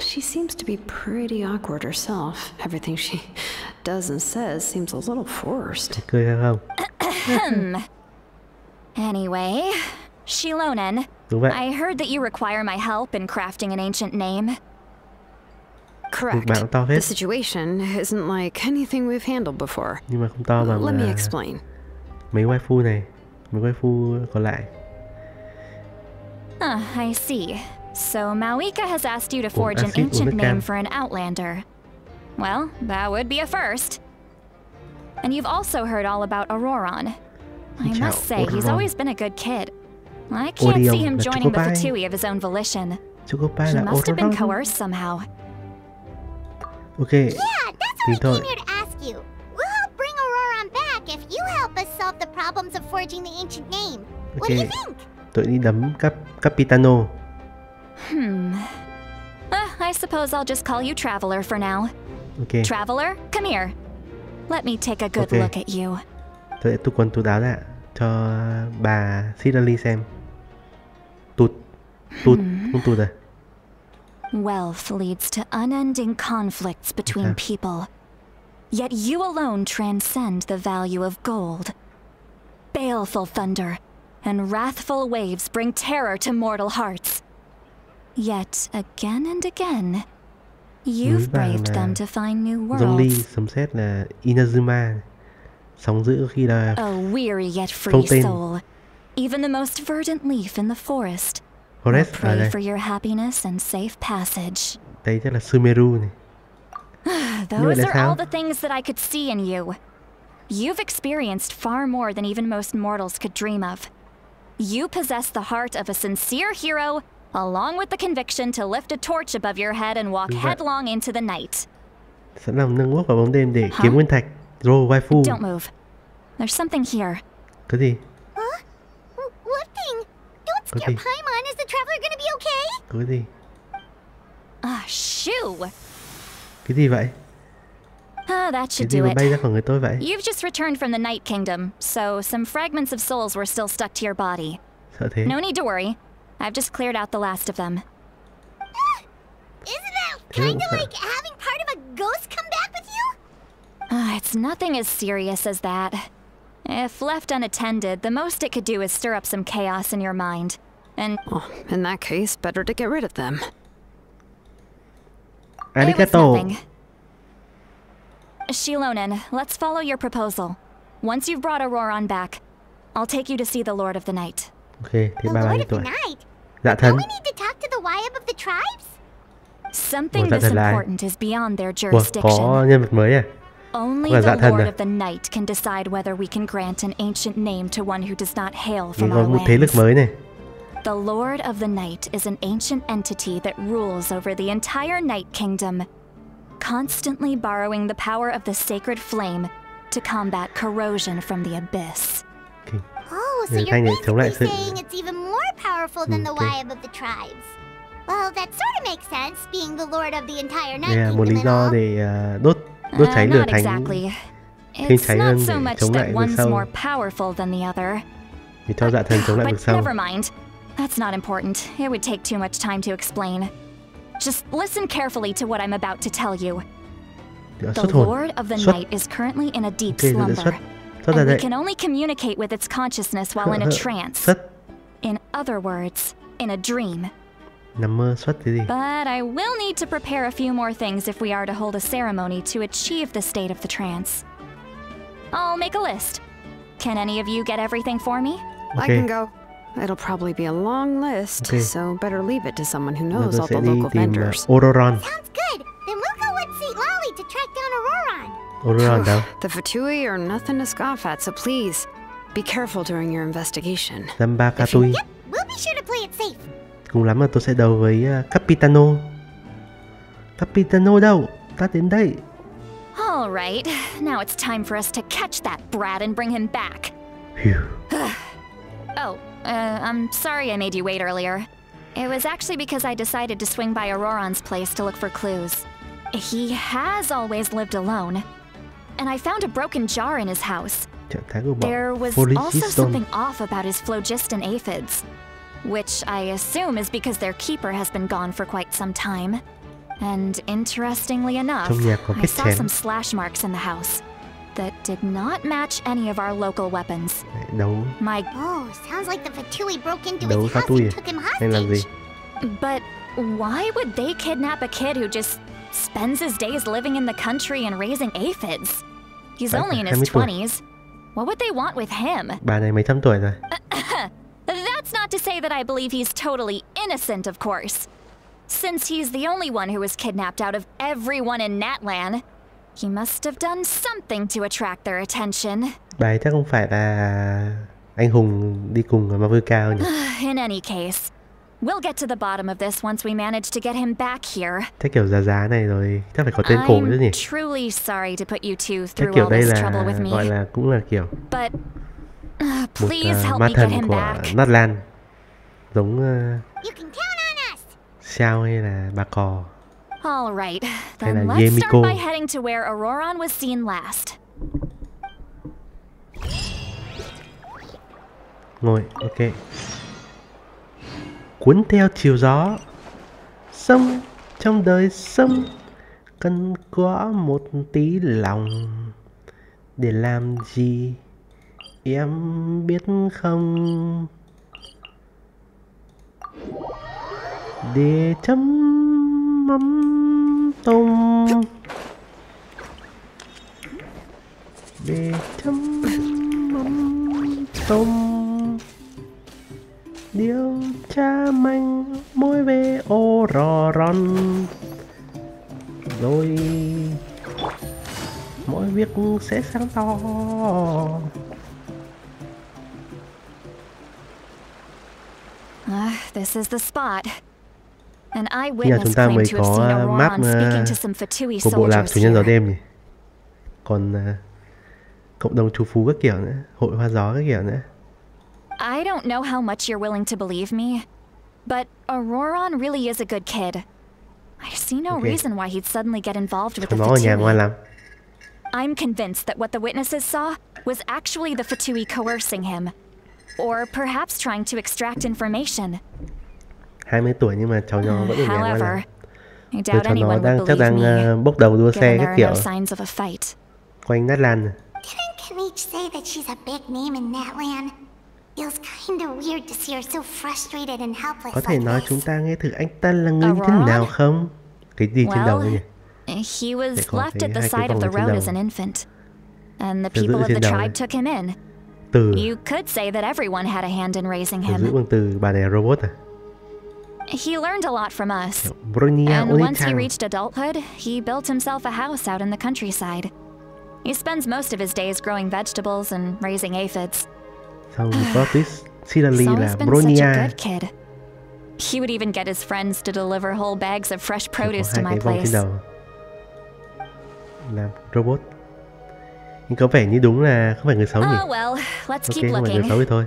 She seems to be pretty awkward herself. Everything she does and says seems a little forced. Cười hay không? Anyway, Xilonen, Đúng vậy. I heard that you require my help in crafting an ancient name. Correct. Bạn to The hết. situation isn't like anything we've handled before. Nhưng mà không to bằng Let me explain. mấy waifu này. Mấy waifu còn lại. I see. So Mauika has asked you to Cùng forge an axit ancient uống nước name cam. for an outlander. Well, that would be a first. And you've also heard all about Auroron. I Chào, must say, he's Auroron. always been a good kid. I can't Orion see him là joining the Chocobai. Fatui of his own volition. Chocobai He là must have been Auroron. coerced somehow. Ok. Yeah, that's Thì what I thôi. came here to ask you. We'll help bring Auroron back if you help us solve the problems of forging the ancient name. What do you Ok. think? Tôi đi đấm Capitano. I suppose I'll just call you Traveler for now. Ok. Traveler, come here. Let me take a good Okay. look at you. Tôi sẽ tụt quần tụt áo ra cho bà Citlali xem. Tụt. Không tụt rồi. Wealth leads to unending conflicts between people. Yet you alone transcend the value of gold. Baleful thunder and wrathful waves bring terror to mortal hearts. Yet again and again, you've Núi vàng braved là them to find new Zhongli, worlds. sấm sét là Inazuma. Sóng dữ có khi là A weary yet free Fontaine. soul. Even the most verdant leaf in the forest will Forest ở pray đây. for your happiness and safe passage. Đây chắc là Sumeru này. Those là are sao? all the things that I could see in you. You've experienced far more than even most mortals could dream of. You possess the heart of a sincere hero, along with the conviction to lift a torch above your head and walk Đúng vậy. headlong into the night. Sẵn lòng nâng bước vào bóng đêm để Hả? kiếm nguyên thạch. Rồi waifu. Don't move. There's something here. Cái gì? What thing? Don't scare Okay. Paimon. Is the traveler gonna be okay? Có cái gì? Shoo! Cái gì vậy? That Cái should gì do mà it. bay ra khỏi người tôi vậy? You've just returned from the Night Kingdom, so some fragments of souls were still stuck to your body. Sợ thế. No need to worry. I've just cleared out the last of them. Isn't that Thế cũng kinda sợ. like having part of a ghost come back with you? It's nothing as serious as that. If left unattended, the most it could do is stir up some chaos in your mind. And In that case, better to get rid of them. it was Arigato. nothing. Xilonen, let's follow your proposal. Once you've brought Auroron back, I'll take you to see the Lord of the Night. Ok, thế The bà bao Lord nhiêu of the tuổi? Night? Dạ Don't thân. we need to talk to the Wyab of the tribes? Something Ủa, dạ this thật là ai? important is beyond their Ủa, jurisdiction. có nhân vật mới à? Only Là the dạ thần Lord à? of the Night can decide whether we can grant an ancient name to one who does not hail Mình from có our một thế lực lands. mới này. The Lord of the Night is an ancient entity that rules over the entire Night Kingdom, constantly borrowing the power of the sacred flame to combat corrosion from the abyss. Oh, so Người you're Thanh này chống lại basically sự saying it's even more powerful than the Okay. Wyab of the tribes. Well, that sort of makes sense, being the lord of the entire Night Đây là Kingdom một lý and do all. để đốt cháy lửa Not thánh, exactly. thêm It's cháy not hơn so để much chống that lại vực one's sâu. more powerful than the other. Vì cho dạ thần chống lại But vực sâu. never mind. That's not important. It would take too much time to explain. Just listen carefully to what I'm about to tell you. Đã The xuất hồn. Lord of the Xuất. Night is currently in a deep Ok, rồi slumber, xuất ra and we đây. can only communicate with its consciousness while in a trance. Xuất. In other words, in a dream. Nằm mơ xuất cái gì? But I will need to prepare a few more things if we are to hold a ceremony to achieve the state of the trance. I'll make a list. Can any of you get everything for me? I can go. It'll probably be a long list, Okay. so better leave it to someone who Giờ knows tôi all sẽ the đi local tìm vendors. Ororon. Sounds good. Then we'll go with Citlali to track down Auroron. Ororon đâu? The Fatui are nothing to scoff at, so please be careful during your investigation. Zamba Fatui. Yep, we'll be sure to play it safe. Cùng lắm là tôi sẽ đấu với Capitano. Capitano đâu? Ta đến đây. All right, now it's time for us to catch that brat and bring him back. Phew. Oh, I'm sorry I made you wait earlier. It was actually because I decided to swing by Auroron's place to look for clues. He has always lived alone, and I found a broken jar in his house. Trạng thái của bọn There was also Phlogiston. something off about his phlogiston aphids, which I assume is because their keeper has been gone for quite some time. And interestingly enough, Trong nhà có I vết saw chém. some slash marks in the house that did not match any of our local weapons. Đấu My Oh, sounds like the Fatui broke into đấu his house Fatui and took him hay làm gì? hostage. But why would they kidnap a kid who just spends his days living in the country and raising aphids? He's Phải only in 20 his tuổi. 20s. What would they want with him? Bà này mấy trăm tuổi rồi. That's not to say that I believe he's totally innocent, of course. Since he's the only one who was kidnapped out of everyone in Natlan, he must have done something to attract their attention. Bà ấy chắc không phải là anh hùng đi cùng ở Ma Vương Cao nhỉ? In any case, we'll get to the bottom of this once we manage to get him back here. Chắc kiểu giá này rồi chắc phải có tên cổ nữa nhỉ? I'm truly sorry to put you two Chắc through kiểu all đây this là trouble with gọi me, là cũng là kiểu but một please help ma me get thần him của back. Natlan, giống You can count on us. Xiao hay là bà cò. All right, Hay then là let's Yemiko. start by heading to where Auroron was seen last. Ngồi, ok. Cuốn theo chiều gió, sông trong đời sông cần có một tí lòng. Để làm gì em biết không? Để chấm mắm tôm, để chấm mắm tôm. Điều tra manh mối về Auroron, rồi mọi việc sẽ sáng tỏ. This is the spot. An Khi nào eyewitness chúng ta mới claimed to have seen có map Auroron speaking to some Fatui của bộ lạc soldiers chủ nhân gió here. đêm nhỉ? Còn cộng đồng trú phú các kiểu nữa, hội hoa gió các kiểu nữa. I don't know how much you're willing to believe me, but Auroron really is a good kid. I see no Okay. reason why he'd suddenly get involved with the Nó ở nhà ngoan Fatui. lắm. I'm convinced that what the witnesses saw was actually the Fatui coercing him, or perhaps trying to extract information. 20 tuổi nhưng mà cháu nó vẫn ở nhà ngoan However, lắm. I Tôi doubt cháu nó anyone would chắc believe me, đang bốc đầu đua xe given các there are kiểu no signs of a fight. quanh Natlan rồi. Didn't Kanish say that she's a big name in Natlan? Feels kinda weird to see her so frustrated and helpless Có thể like nói this. chúng ta nghe thử anh ta là người như thế Auroron? nào không? Cái gì trên đầu ấy nhỉ? He was Để có left cái at the hai cái side of vòng the ở trên road đầu. as an infant, and the Từ people giữ of the trên đầu tribe này. took him in. Từ You could say that everyone had a hand in raising từ giữ him. bằng từ bà này là robot à? He learned a lot from us. Bronia And once he Onitang. reached adulthood, he built himself a house out in the countryside. He spends most of his days growing vegetables and raising aphids. Sau có tí Citlali He's là always been such a Bronia. good kid. He would even get his friends to deliver whole bags of fresh Có produce to hai my cái vòng trên place. đầu. Làm robot. Nhưng có vẻ như đúng là không phải người xấu nhỉ? Oh well, let's Ok, keep không phải người looking. xấu thì thôi.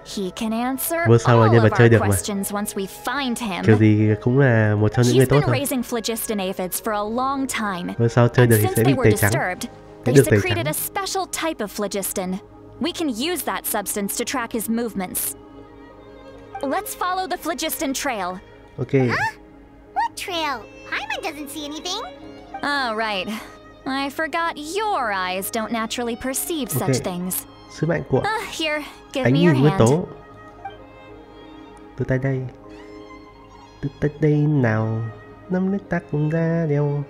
He can answer Vô sau là all nhân of vật chơi our được mà. questions once we find him. Kiểu gì cũng là một trong những người He's tốt been thôi. raising phlogiston aphids for a long time. Vô sau chơi And được thì since sẽ they bị were tẩy trắng. disturbed, Sẽ they được tẩy secreted trắng. a special type of phlogiston. We can use that substance to track his movements. Let's follow the phlogiston trail. Ok. What trail? Paimon doesn't see anything. Oh, right. I forgot your eyes don't naturally perceive such Okay. things. Sứ mệnh của Here, give ánh me your nhìn nguyên hand. tố. Từ tay đây. Từ tay đây nào. Nắm lấy ta cùng ra đeo.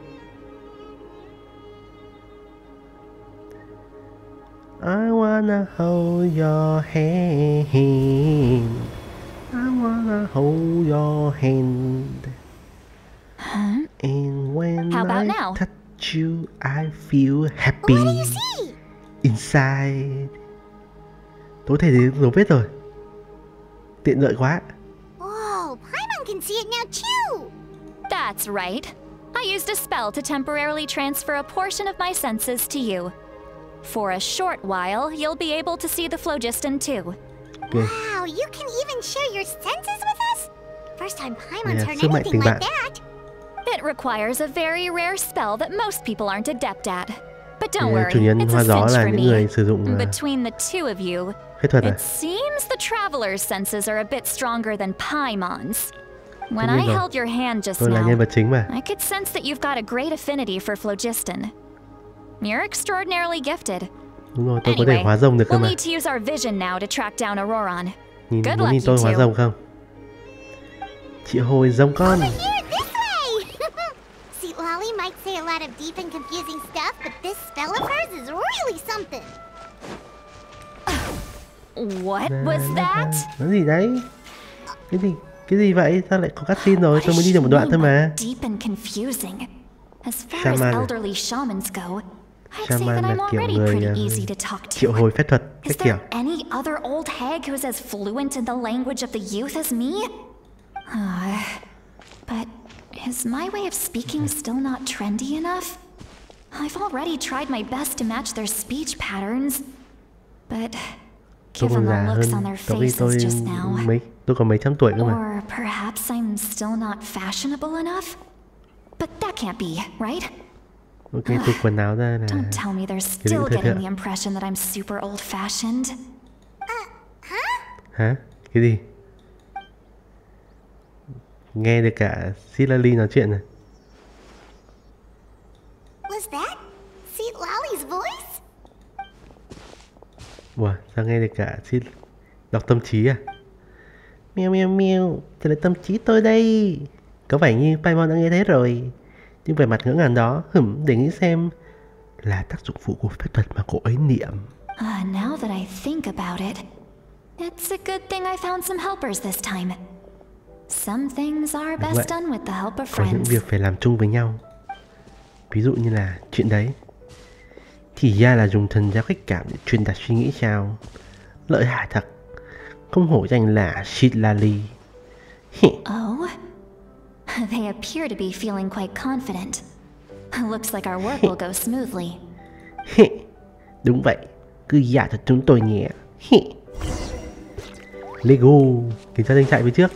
I wanna hold your hand. I wanna hold your hand. Huh? And when How about I now? touch you, I feel happy What do you see? inside. Tôi thể thấy dấu vết rồi. Tiện lợi quá. Whoa, Paimon can see it now too. That's right. I used a spell to temporarily transfer a portion of my senses to you. For a short while, you'll be able to see the phlogiston too. Okay. Wow, you can even share your senses with us? First time Paimon's Yeah, heard sức mạnh anything tình like bạn. that. It requires a very rare spell that most people aren't adept at. But don't Thì, worry, chủ nhân it's a hoa gió cinch là for những me. người sử dụng Between the two of you, phép thuật à? it seems the traveler's senses are a bit stronger than Paimon's. When Tất nhiên I rồi. held your hand just Tôi là nhân now, vật chính mà. I could sense that you've got a great affinity for phlogiston. You're extraordinarily gifted. Đúng rồi, tôi có thể Anyway, hóa rồng được cơ we'll mà. need to use our vision now to track down Auroron. Nhìn Good muốn nhìn luck, tôi you hóa two. rồng không? Chị hồi rồng con. Over here, this way! Citlali might say a lot of deep and confusing stuff, but this spell of hers is really something. What was that? Nói gì đấy? Cái gì vậy? Sao lại có cutscene rồi? Tôi mới đi được một đoạn thôi mà. Deep and confusing. As far Shaman as à? elderly shamans go, I'd say Shaman that là I'm kiểu already người pretty easy to talk triệu to. hồi phép thuật Is các kiểu. there any other old hag who's as fluent in the language of the youth as me? But is my way of speaking still not trendy enough? I've already tried my best to match their speech patterns, but Tôi còn given già the looks hơn. on their Tôi faces just now, tôi còn mấy trăm tuổi cơ mà. or perhaps I'm still not fashionable enough? But that can't be, right? Ok, tôi quần áo ra là Don't tell me they're định still thời getting thượng. the impression that I'm super old-fashioned. hả? Cái gì? Nghe được cả Citlali nói chuyện này. Was that Citlali's voice? Wow, sao nghe được cả đọc tâm trí à? Meo meo meo, trả lời tâm trí tôi đây. Có vẻ như Paimon đã nghe thấy rồi. Nhưng về mặt ngỡ ngàng đó, để nghĩ xem là tác dụng phụ của phép thuật mà cô ấy niệm. Now that I think about it, it's a good thing I found some helpers this time. Some things are Đúng best vậy. done with the help of Có những friends. việc phải làm chung với nhau. Ví dụ như là chuyện đấy. Thì ra là dùng thần giao cách cảm để truyền đạt suy nghĩ sao. Lợi hại thật. Không hổ danh là Citlali. Oh? They appear to be feeling quite confident. Looks like our work will go smoothly. Đúng vậy. Cứ giả cho chúng tôi nhé. Lego. Kính chào anh chạy phía trước.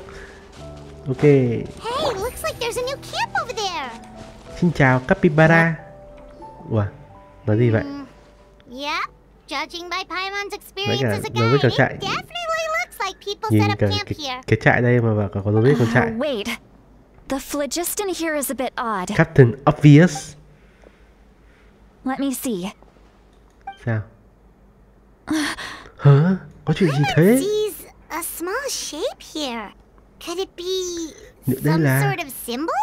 Ok. Hey, looks like there's a new camp over there. Xin chào Capybara. Ủa, nói gì vậy? Yep, judging by Paimon's Mấy experience cả as a dấu vết guide, con it trại. definitely looks like people Nhìn set up cả camp here. cái trại đây mà có dấu vết con trại. Wait. The phlogiston here is a bit odd. Captain Obvious. Let me see. Sao? Hả? Có chuyện gì thế? Paimon sees a small shape here. Could it be Liệu đây some là sort of symbol?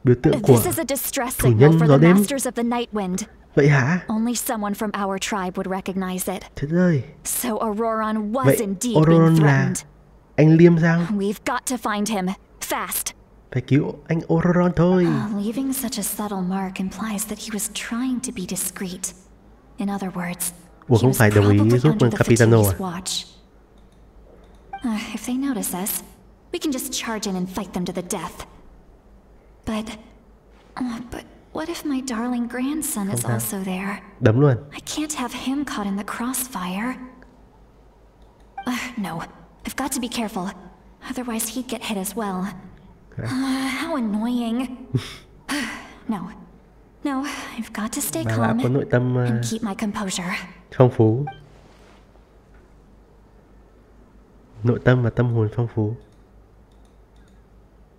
biểu tượng của... This is a distress chủ signal nhân for gió the đêm. masters of the Night Wind. Vậy hả? Only someone from our tribe would recognize it. Chết rồi. So Auroron was Vậy indeed Auroron being là threatened. anh Liêm sao? We've got to find him. Fast. Phải cứu anh Auroron thôi. Leaving such a subtle mark implies that he was trying to be discreet. In other words, Ủa he không was phải đồng ý probably giúp under the Capitano Fatui's à? watch. If they notice us, we can just charge in and fight them to the death. But what if my darling grandson is also there? Đấm luôn. I can't have him caught in the crossfire. No, I've got to be careful. Otherwise he'd get hit as well. How annoying. No, I've got to stay Bà calm có nội tâm and keep my composure. phong phú. Nội tâm và tâm hồn phong phú.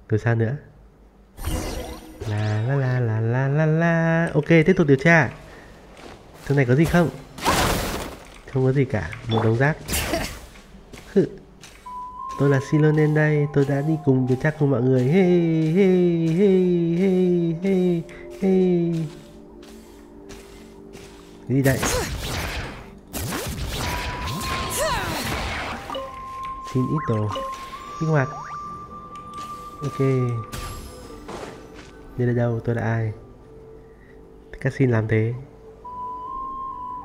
Rồi sao nữa? La. Ok, tiếp tục điều tra. Trong này có gì không? Không có gì cả, một đống rác. Tôi là Xilonen đây, tôi đã đi cùng điều tra cùng mọi người. Hey. Cái gì đây? Xin ít đồ. Kích hoạt. Ok. Đây là đâu? Tôi là ai? Các xin làm thế.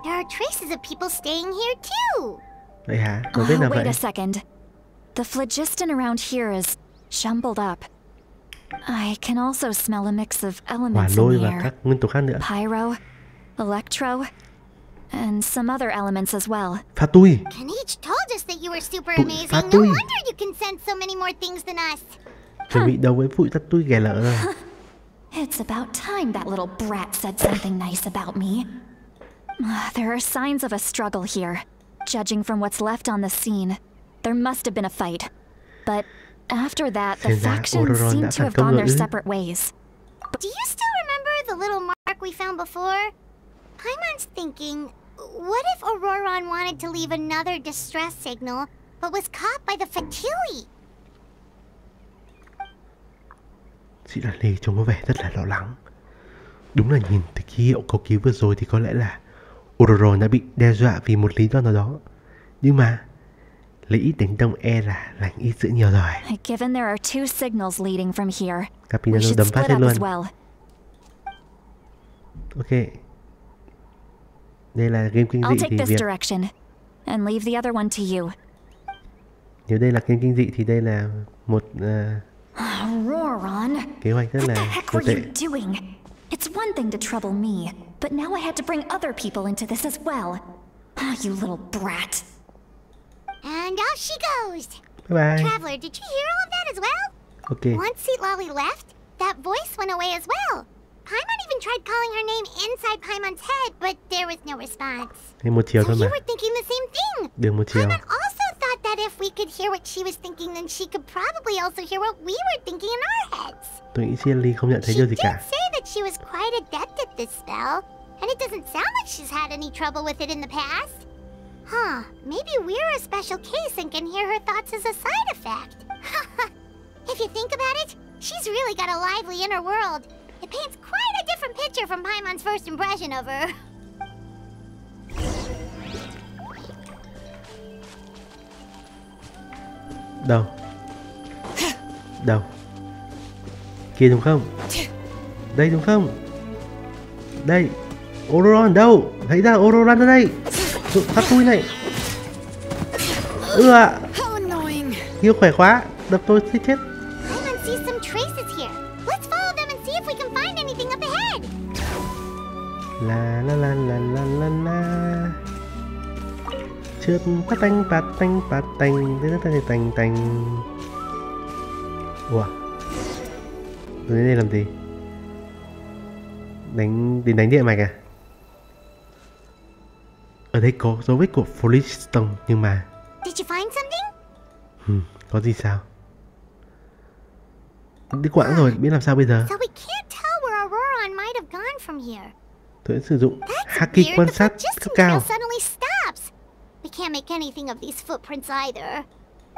There are traces of people staying here too. Vậy hả? Nó biết là vậy. Wait a second. The phlogiston around here is jumbled up. I can also smell a mix of Hỏa elements lôi in the và air. các nguyên tố khác nữa. Pyro, electro, and some other elements as well. Fatui. Kanich told us that you were super Tụi amazing. No Fatui. wonder you can sense so many more things than us. Chuẩn bị đấu với vụ Fatui ghẻ lở rồi. It's about time that little brat said something nice about me. There are signs of a struggle here. Judging from what's left on the scene, there must have been a fight. But after that, the Xem ra factions Ororon seem đã to phản have công gone rồi their ư? separate ways. Do you still remember the little mark we found before? Paimon's thinking, what if Auroron wanted to leave another distress signal, but was caught by the Fatui? Citlali trông có vẻ rất là lo lắng. Đúng là nhìn từ ký hiệu cầu cứu vừa rồi thì có lẽ là Ororon đã bị đe dọa vì một lý do nào đó. Nhưng mà lấy ít đánh đông e là lành ít dữ nhiều rồi. Given there are two signals leading from here, we Capinano should đấm phát split hết up as luôn. well. Ok. Đây là game kinh I'll dị take thì this việc direction and leave the other one to you. nếu đây là game kinh dị thì đây là một Auroron, kế hoạch rất what the là heck tồi were tệ. you doing? It's one thing to trouble me, but now I had to bring other people into this as well. You little brat. And off she goes. Bye bye. Traveler, did you hear all of that as well? Ok. Once Citlali left, that voice went away as well. Paimon even tried calling her name inside Paimon's head, but there was no response. Thêm một chiều So thôi you mà. were thinking the same thing. Đường một chiều. Paimon also thought that if we could hear what she was thinking, then she could probably also hear what we were thinking in our heads. Tôi nghĩ Citlali không nhận thấy She điều gì did cả. say that she was quite adept at this spell, and it doesn't sound like she's had any trouble with it in the past. Huh, maybe we're a special case and can hear her thoughts as a side effect. If you think about it, she's really got a lively inner world. It paints quite a different picture from Paimon's first impression of her. Đâu? Đâu? Kia đúng không? Đây đúng không? Đây. Ororon đâu? Thấy ra Ororon ở đây. Fatui này. Ạ. Yêu khỏe quá. Đập tôi sẽ chết. Paimon sees some traces here. Let's follow them and see if we can find anything up ahead. La. Trượt phát tanh. Ủa? Tôi đến đây làm gì? Đánh địa mạch à? Ở đây có dấu vết của Phlogiston nhưng mà Did you find something? có gì sao? Đi quãng rồi, biết làm sao bây giờ? So we can't tell where Auroron might have gone from here. Tôi sẽ sử dụng That's Haki weird. quan The sát cấp phlogiston cao. trail suddenly stops. We can't make anything of these footprints either.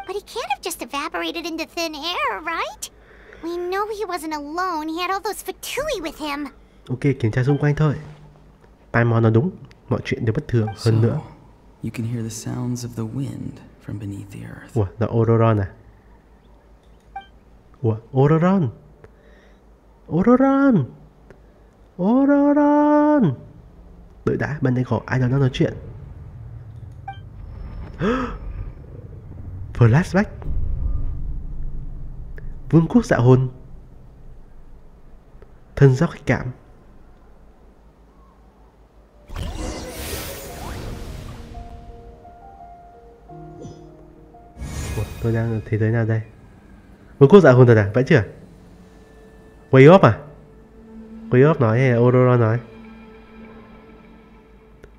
But he can't have just evaporated into thin air, right? We know he wasn't alone. He had all those Fatui with him. Ok, kiểm tra xung quanh thôi. Paimon nói đúng, mọi chuyện đều bất thường hơn nữa. You can hear the sounds of the wind from beneath the earth. Ủa, là Ororon à? Ủa, Ororon. Đợi đã, bên đây có ai đó đang nói chuyện. Flashback. Vương quốc dạ hồn. Thân giác khách cảm. Ủa, tôi đang ở thế giới nào đây? Vương quốc dạ hồn thật à? Vẫn chưa? Way off à? Way off nói hay là Ororon nói?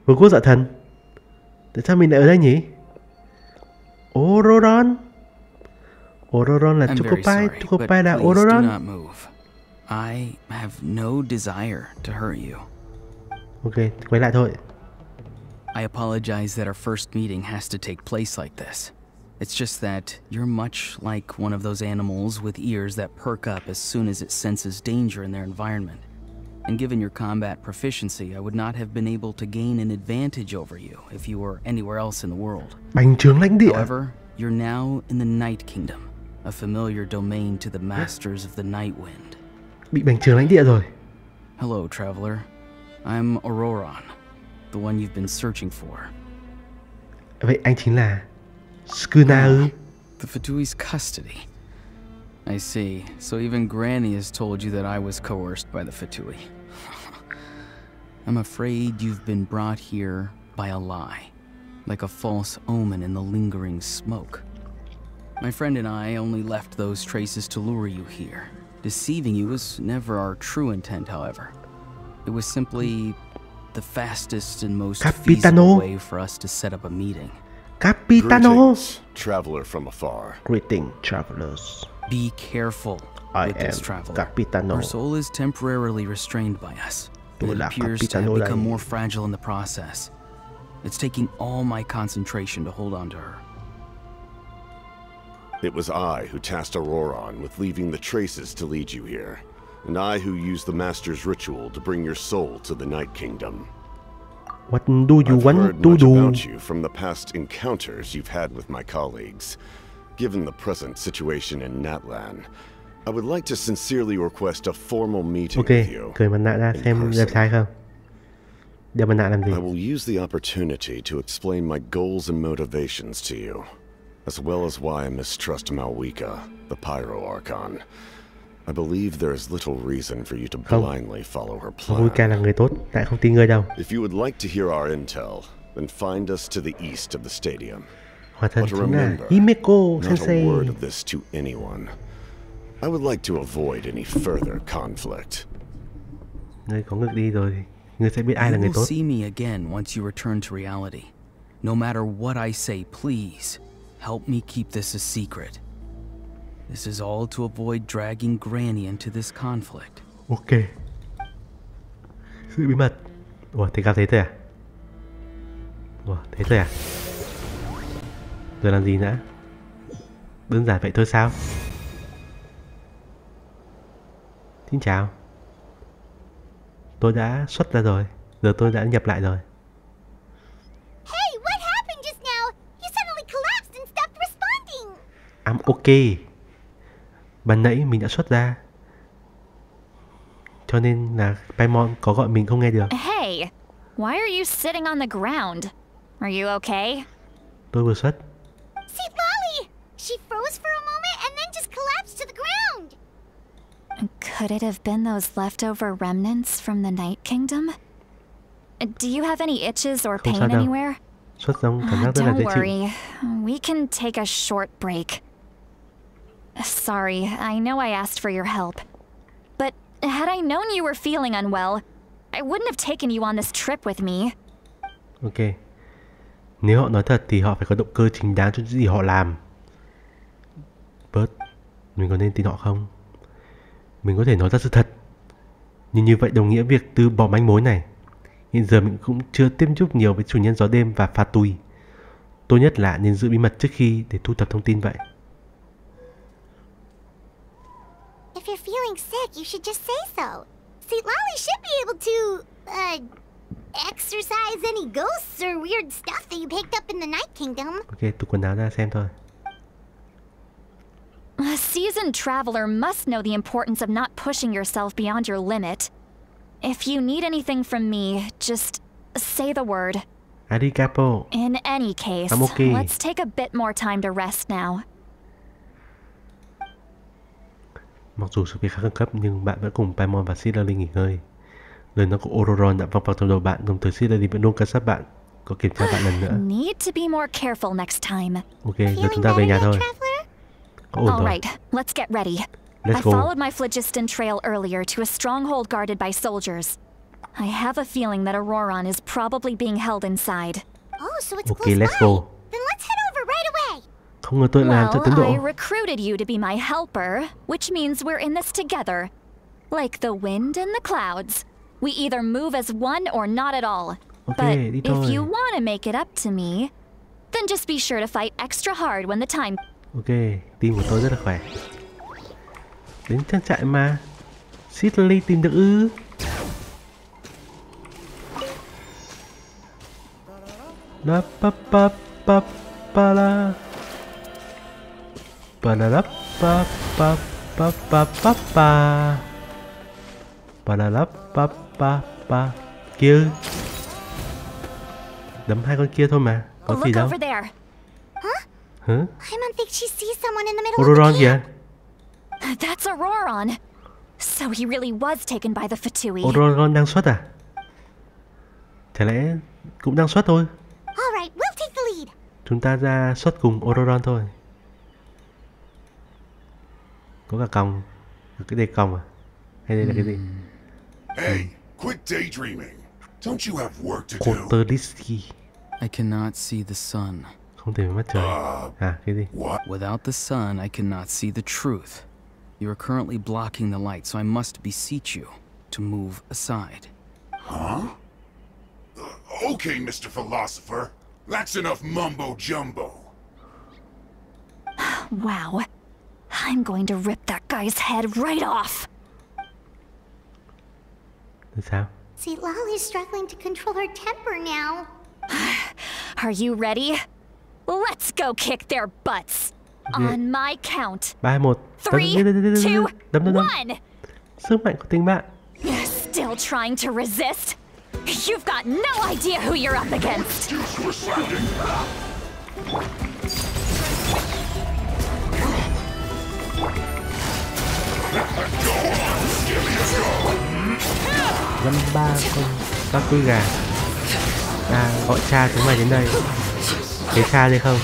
Vương quốc dạ thần. Tại sao mình lại ở đây nhỉ? Ororon. Ororon là Chocopai. Chocopai là Ororon. I have no desire to hurt you. Ok, quay lại thôi. I apologize that our first meeting has to take place like this. It's just that you're much like one of those animals with ears that perk up as soon as it senses danger in their environment. And given your combat proficiency, I would not have been able to gain an advantage over you if you were anywhere else in the world. Bành trướng lãnh địa. However, you're now in the Night Kingdom, a familiar domain to the masters of the Night Wind. Bị bành trướng lãnh địa rồi. Hello, traveler. I'm Auroron, the one you've been searching for. Vậy anh chính là Skuna ư? The Fatui's custody. I see. So even Granny has told you that I was coerced by the Fatui. I'm afraid you've been brought here by a lie, like a false omen in the lingering smoke. My friend and I only left those traces to lure you here. Deceiving you was never our true intent, however. It was simply the fastest and most feasible way for us to set up a meeting. Capitano! Greetings, traveler from afar. Greeting, travelers. Be careful with this traveler. Capitano. Her soul is temporarily restrained by us. Tôi It là appears to Capitano have đây. become more fragile in the process. It's taking all my concentration to hold on to her. It was I who tasked Auroron with leaving the traces to lead you here, and I who used the Master's ritual to bring your soul to the Night Kingdom. What do you I've want heard to much do? about you from the past encounters you've had with my colleagues. Given the present situation in Natlan, I would like to sincerely request a formal meeting Ok, with you. cởi mặt nạ ra in xem person. website không? Đeo mặt nạ làm gì? I will use the opportunity to explain my goals and motivations to you, as well as why I mistrust Malwika, the Pyro Archon. I believe there is little reason for you to blindly follow her Malwika plan. là người tốt, tại không tin ngươi đâu. If you would like to hear our intel, then find us to the east of the stadium. Hòa thân But chính là remember, Himeko not a Sensei. word of this to anyone. I would like to avoid any further conflict. Ngươi có ngược đi rồi, ngươi sẽ biết ai là You người will tốt. see me again once you return to reality. No matter what I say, please help me keep this a secret. This is all to avoid dragging Granny into this conflict. Ok. Sự bí mật. Ủa, thì gặp thế thôi à? Ủa, thế thôi à? Giờ làm gì nữa? Đơn giản vậy thôi sao? Xin chào. Tôi đã xuất ra rồi. Giờ tôi đã nhập lại rồi. Hey, what happened just now? You suddenly collapsed and stopped responding. I'm ok. Ban nãy mình đã xuất ra. Cho nên là Paimon có gọi mình không nghe được. Hey, why are you sitting on the ground? Are you okay? Tôi vừa xuất. Citlali! She froze for a moment and then just collapsed to the ground. Could it have been those leftover remnants from the Night Kingdom? Do you have any itches or Không sao pain đâu. anywhere? Xuất giống cảm giác rất là Don't dễ chịu. worry, we can take a short break. Sorry, I know I asked for your help. But had I known you were feeling unwell, I wouldn't have taken you on this trip with me. Ok. Nếu họ nói thật thì họ phải có động cơ chính đáng cho những gì họ làm. Bớt, mình có nên tin họ không? Mình có thể nói ra sự thật. Nhưng như vậy đồng nghĩa việc từ bỏ manh mối này. Hiện giờ mình cũng chưa tiếp xúc nhiều với chủ nhân gió đêm và Fatui. Tốt nhất là nên giữ bí mật trước khi để thu thập thông tin vậy. If you're feeling sick, you should just say so. Citlali should be able to, exorcise any ghosts or weird stuff that you picked up in the Night Kingdom. Ok, tụi quần áo ra xem thôi. A seasoned traveler must know the importance of not pushing yourself beyond your limit. If you need anything from me, just say the word. Arigato. In any case, I'm okay. let's take a bit more time to rest now. Mặc dù sự việc khá khẩn cấp nhưng bạn vẫn cùng Paimon và Citlali nghỉ ngơi. Lời nói của Auroron đã vang vang trong đầu bạn, đồng thời Citlali vẫn luôn quan sát bạn có kiểm tra bạn lần nữa. Need to be more careful next time. Ok, giờ chúng ta về nhà thôi. Có ổn All rồi. right, let's get ready. Let's I go. followed my phlogiston trail earlier to a stronghold guarded by soldiers. I have a feeling that Auroron is probably being held inside. Oh, so it's Ok, close let's by. go. Then let's head over right away. Không ngờ tôi làm cho tiến Well, I độ. recruited you to be my helper, which means we're in this together. Like the wind and the clouds. We either move as one or not at all. Ok, But đi if thôi. you want to make it up to me, then just be sure to fight extra hard when the time. Ok, team của tôi rất là khỏe. Đến trang trại mà. Citlali tìm được ư? La pa pa pa pa la. Pa la la pa pa pa pa pa pa. Pa la la pa pa pa. Kia. Đấm hai con kia thôi mà. Có gì Look đâu. over there. Hả? Paimon thinks she sees someone in the middle Auroron of the camp. kìa. That's Auroron. So he really was taken by the Fatui. Auroron đang xuất à? Chả lẽ cũng đang xuất thôi? All right, we'll take the lead. Chúng ta ra xuất cùng Auroron thôi. Có cả còng. Cái đề còng à? Hay đây là cái gì? Hey, quit daydreaming. Don't you have work to do? Coterliski. I cannot see the sun. Không thể mất trời. À, cái gì? What? Without the sun, I cannot see the truth. You are currently blocking the light, so I must beseech you to move aside. Huh? Okay, Mr. Philosopher. That's enough mumbo jumbo. Wow. I'm going to rip that guy's head right off. Là sao? Citlali's struggling to control her temper now. Are you ready? Let's go kick their butts. On my count. 3, 2, 1. 3, 2, Đấm. 1. Sức mạnh của tình bạn. Still trying to resist? You've got no idea who you're up against. Dăm 3 con Fatui gà. Gọi cha chúng mày đến đây. Thấy cha đây không?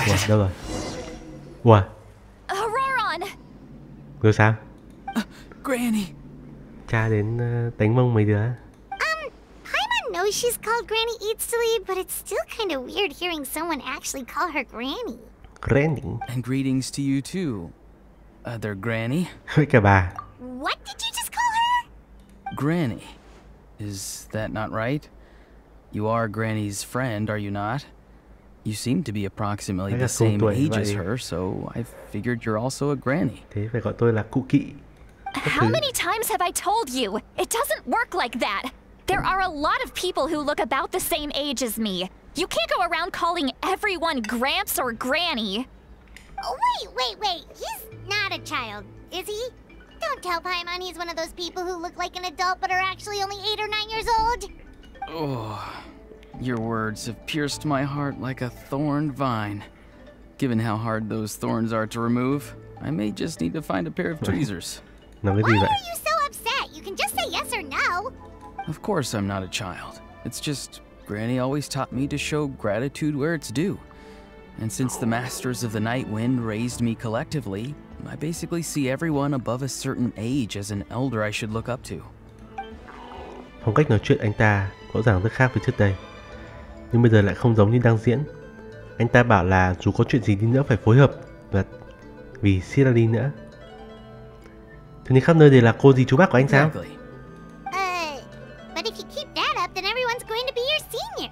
Ủa, đâu rồi? Ủa? Auroron! Rồi sao? Granny! Cha đến đánh mông mấy đứa. Paimon knows she's called Granny Citlali, but it's still kind of weird hearing someone actually call her Granny. Granny. And greetings to you too, other Granny. Với cả bà. What did you just call her? Granny. Is that not right? You are Granny's friend, are you not? You seem to be approximately the same age as her, so I figured you're also a Granny. Thế phải gọi tôi là cụ kỵ. How many times have I told you? It doesn't work like that. There are a lot of people who look about the same age as me. You can't go around calling everyone Gramps or Granny. Oh, wait. He's not a child, is he? Don't tell Paimon he's one of those people who look like an adult but are actually only 8 or 9 years old. Oh, your words have pierced my heart like a thorned vine. Given how hard those thorns are to remove, I may just need to find a pair of tweezers. Nói cái Why gì vậy? are you so upset? You can just say yes or no. Of course I'm not a child. It's just Granny always taught me to show gratitude where it's due. And since the Masters of the Night Wind raised me collectively, I basically see everyone above a certain age as an elder I should look up to. Phong cách nói chuyện anh ta rõ ràng rất khác với trước đây. Nhưng bây giờ lại không giống như đang diễn. Anh ta bảo là dù có chuyện gì đi nữa phải phối hợp và vì Citlali nữa. Thế nên khắp nơi đều là cô dì chú bác của anh sao? Exactly. But if you keep that up, then everyone's going to be your senior.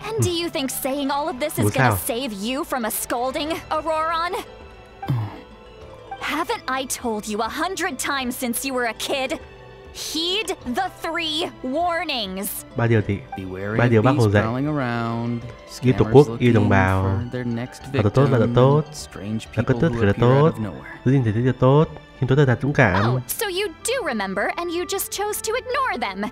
And do you think saying all of this is Ủa gonna sao? save you from a scolding, Auroron? Haven't I told you 100 times since you were a kid? Heed the 3 warnings. 3 điều gì? Beware 3 of điều bác bees Hồ dạy. prowling around, Yêu tổ scammers quốc, yêu đồng looking bào, for their next là tốt là victim, tốt, strange là people tốt who phải là appear out tốt, of nowhere. giữ gìn thể thiết là tốt, nhưng tốt là dũng cảm. Oh, so you do remember and you just chose to ignore them.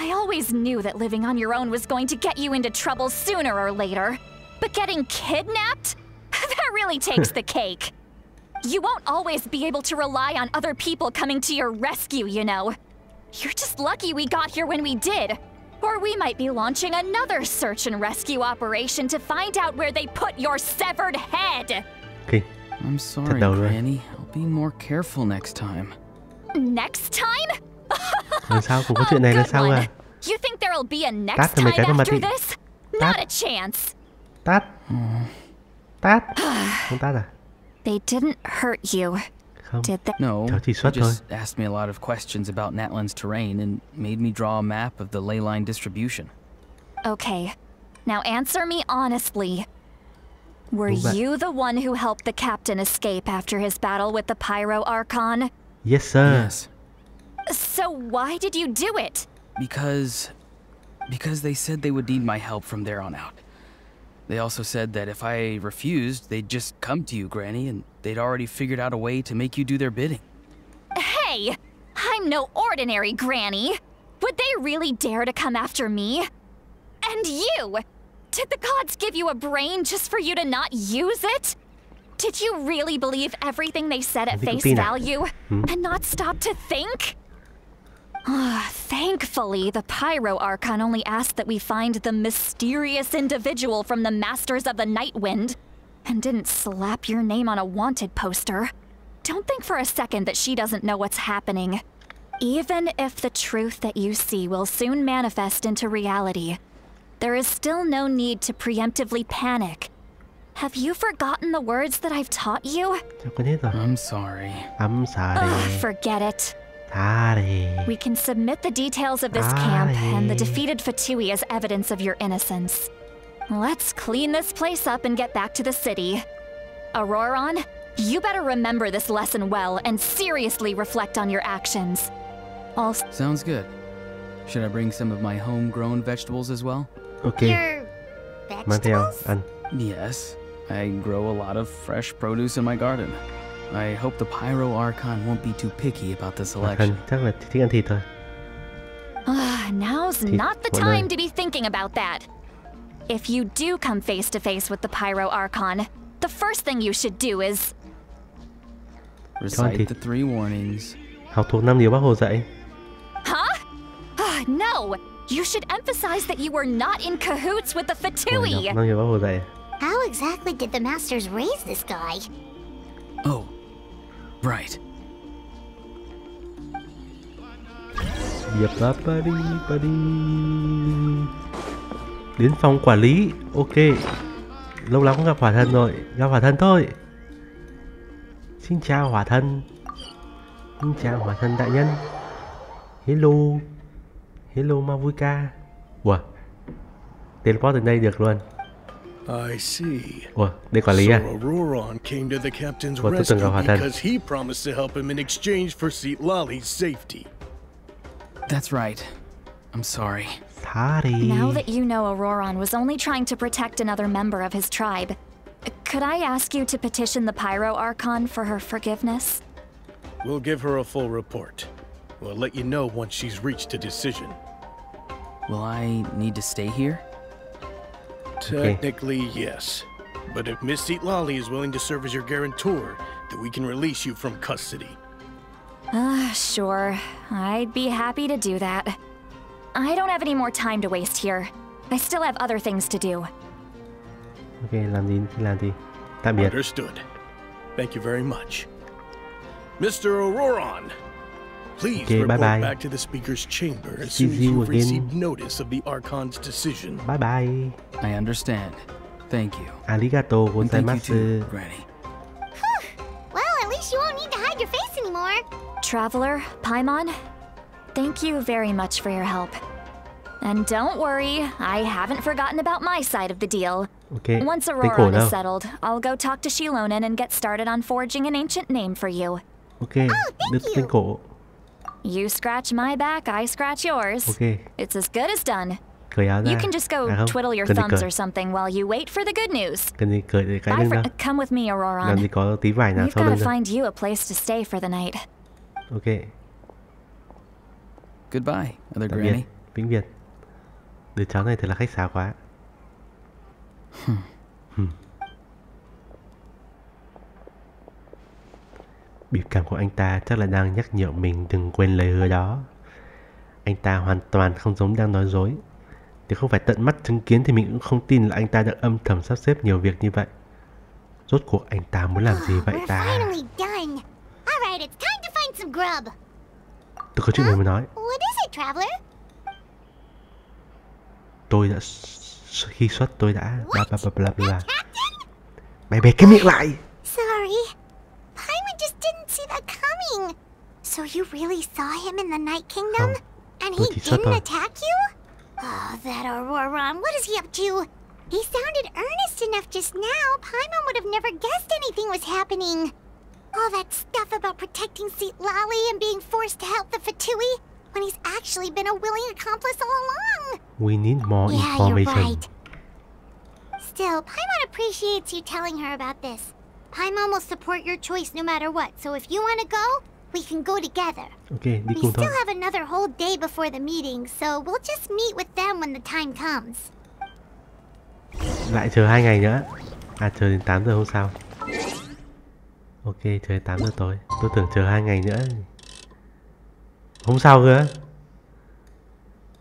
I always knew that living on your own was going to get you into trouble sooner or later. But getting kidnapped? That really takes the cake. You won't always be able to rely on other people coming to your rescue, you know. You're just lucky we got here when we did. Or we might be launching another search and rescue operation to find out where they put your severed head. Okay. I'm sorry, Granny. I'll be more careful next time. Next time? Lần sau cũng có chuyện này lần sau à? You think there'll be a next time after this? Not a chance. Tát. Tát. Không tát à? They didn't hurt you. Không. Did they? No, Cháu chỉ they xuất thôi. just asked me a lot of questions about Natlan's terrain and made me draw a map of the ley line distribution. Okay. Now answer me honestly. Were you the one who helped the captain escape after his battle with the Pyro Archon? Yes, sir. Yes. So why did you do it? Because they said they would need my help from there on out. They also said that if I refused, they'd just come to you, Granny, and they'd already figured out a way to make you do their bidding. Hey! I'm no ordinary Granny! Would they really dare to come after me? And you! Did the gods give you a brain just for you to not use it? Did you really believe everything they said at face value and not stop to think? Thankfully, the Pyro Archon only asked that we find the mysterious individual from the Masters of the Night Wind and didn't slap your name on a wanted poster. Don't think for a second that she doesn't know what's happening. Even if the truth that you see will soon manifest into reality, there is still no need to preemptively panic. Have you forgotten the words that I've taught you? I'm sorry. I'm sorry. Forget it. Sorry. We can submit the details of this camp and the defeated Fatui as evidence of your innocence. Let's clean this place up and get back to the city. Auroron, you better remember this lesson well and seriously reflect on your actions. Sounds good. Should I bring some of my homegrown vegetables as well? Okay. Your vegetables? Yes. I grow a lot of fresh produce in my garden. I hope the Pyro Archon won't be too picky about the selection. Chắc là thích ăn thịt thôi. Now's not the time to be thinking about that. If you do come face to face with the Pyro Archon, the first thing you should do is recite the 3 warnings. Học thuộc 5 điều Bác Hồ dạy. Huh? No! You should emphasize that you were not in cahoots with the Fatui! 5 điều Bác Hồ dạy. How exactly did the masters raise this guy? Oh, right. Đến phòng quản lý. Ok. Lâu lắm không gặp hỏa thần rồi. Gặp hỏa thần thôi. Xin chào hỏa thần. Xin chào hỏa thần đại nhân. Hello. Hello Mavuka. Ủa, teleport đến đây được luôn. I see. Ủa, đây quản lý à? So Auroron came to the captain's Ủa, tôi tưởng gặp hỏa rescue thần. because he promised to help him in exchange for Citlali's safety. That's right. I'm sorry. Sorry. Now that you know Auroron was only trying to protect another member of his tribe, could I ask you to petition the Pyro Archon for her forgiveness? We'll give her a full report. We'll let you know once she's reached a decision. Will I need to stay here? Technically, yes. But if Miss Citlali is willing to serve as your guarantor, then we can release you from custody. Sure. I'd be happy to do that. I don't have any more time to waste here. I still have other things to do. Ok, làm gì thì làm gì. Tạm biệt. Understood. Thank you very much. Mr. Auroron, please report back to the speaker's chamber as soon as you've received notice of the Archon's decision. Bye bye. I understand. Thank you. Arigato gozaimasu. Granny. Well, at least you won't need to hide your face anymore. Traveler, Paimon, thank you very much for your help. And don't worry, I haven't forgotten about my side of the deal. Okay. Once Auroron is settled, I'll go talk to Xilonen and get started on forging an ancient name for you. Ok, đứt tên cổ. You scratch my back, I scratch yours. Ok. It's as good as done. Cởi áo ra. You can just go twiddle your thumbs or something while you wait for the good news. Cần gì cởi để cái lưng đâu. Come with me, Auroron. Làm gì có tí vải nào sau We've lưng got to đâu. find you a place to stay for the night. Ok. Goodbye, other Tạm Granny. biệt, vĩnh biệt. Đứa cháu này thật là khách sáo quá. Biểu cảm của anh ta chắc là đang nhắc nhở mình đừng quên lời hứa đó. Anh ta hoàn toàn không giống đang nói dối. Nếu không phải tận mắt chứng kiến thì mình cũng không tin là anh ta đã âm thầm sắp xếp nhiều việc như vậy. Rốt cuộc anh ta muốn làm gì vậy ta? Tôi có chuyện này muốn nói. Tôi đã khi xuất tôi đã bla bla bla bla. Mày bè cái miệng lại. Sorry. Paimon just didn't see that coming. So you really saw him in the Night Kingdom? And he didn't attack you? Oh, that Auroron, what is he up to? He sounded earnest enough just now. Paimon would have never guessed anything was happening. All that stuff about protecting Citlali and being forced to help the Fatui, when he's actually been a willing accomplice all along. We need more information. You're right. Still, Paimon appreciates you telling her about this. Paimon will support your choice no matter what, so if you want to go, we can go together. Okay, đi we cùng thôi. Still have another whole day before the meeting, so we'll just meet with them when the time comes. Lại chờ 2 ngày nữa. À, chờ đến 8 giờ hôm sau. Ok, chờ đến 8 giờ tối. Tôi tưởng chờ 2 ngày nữa. Hôm sau cơ.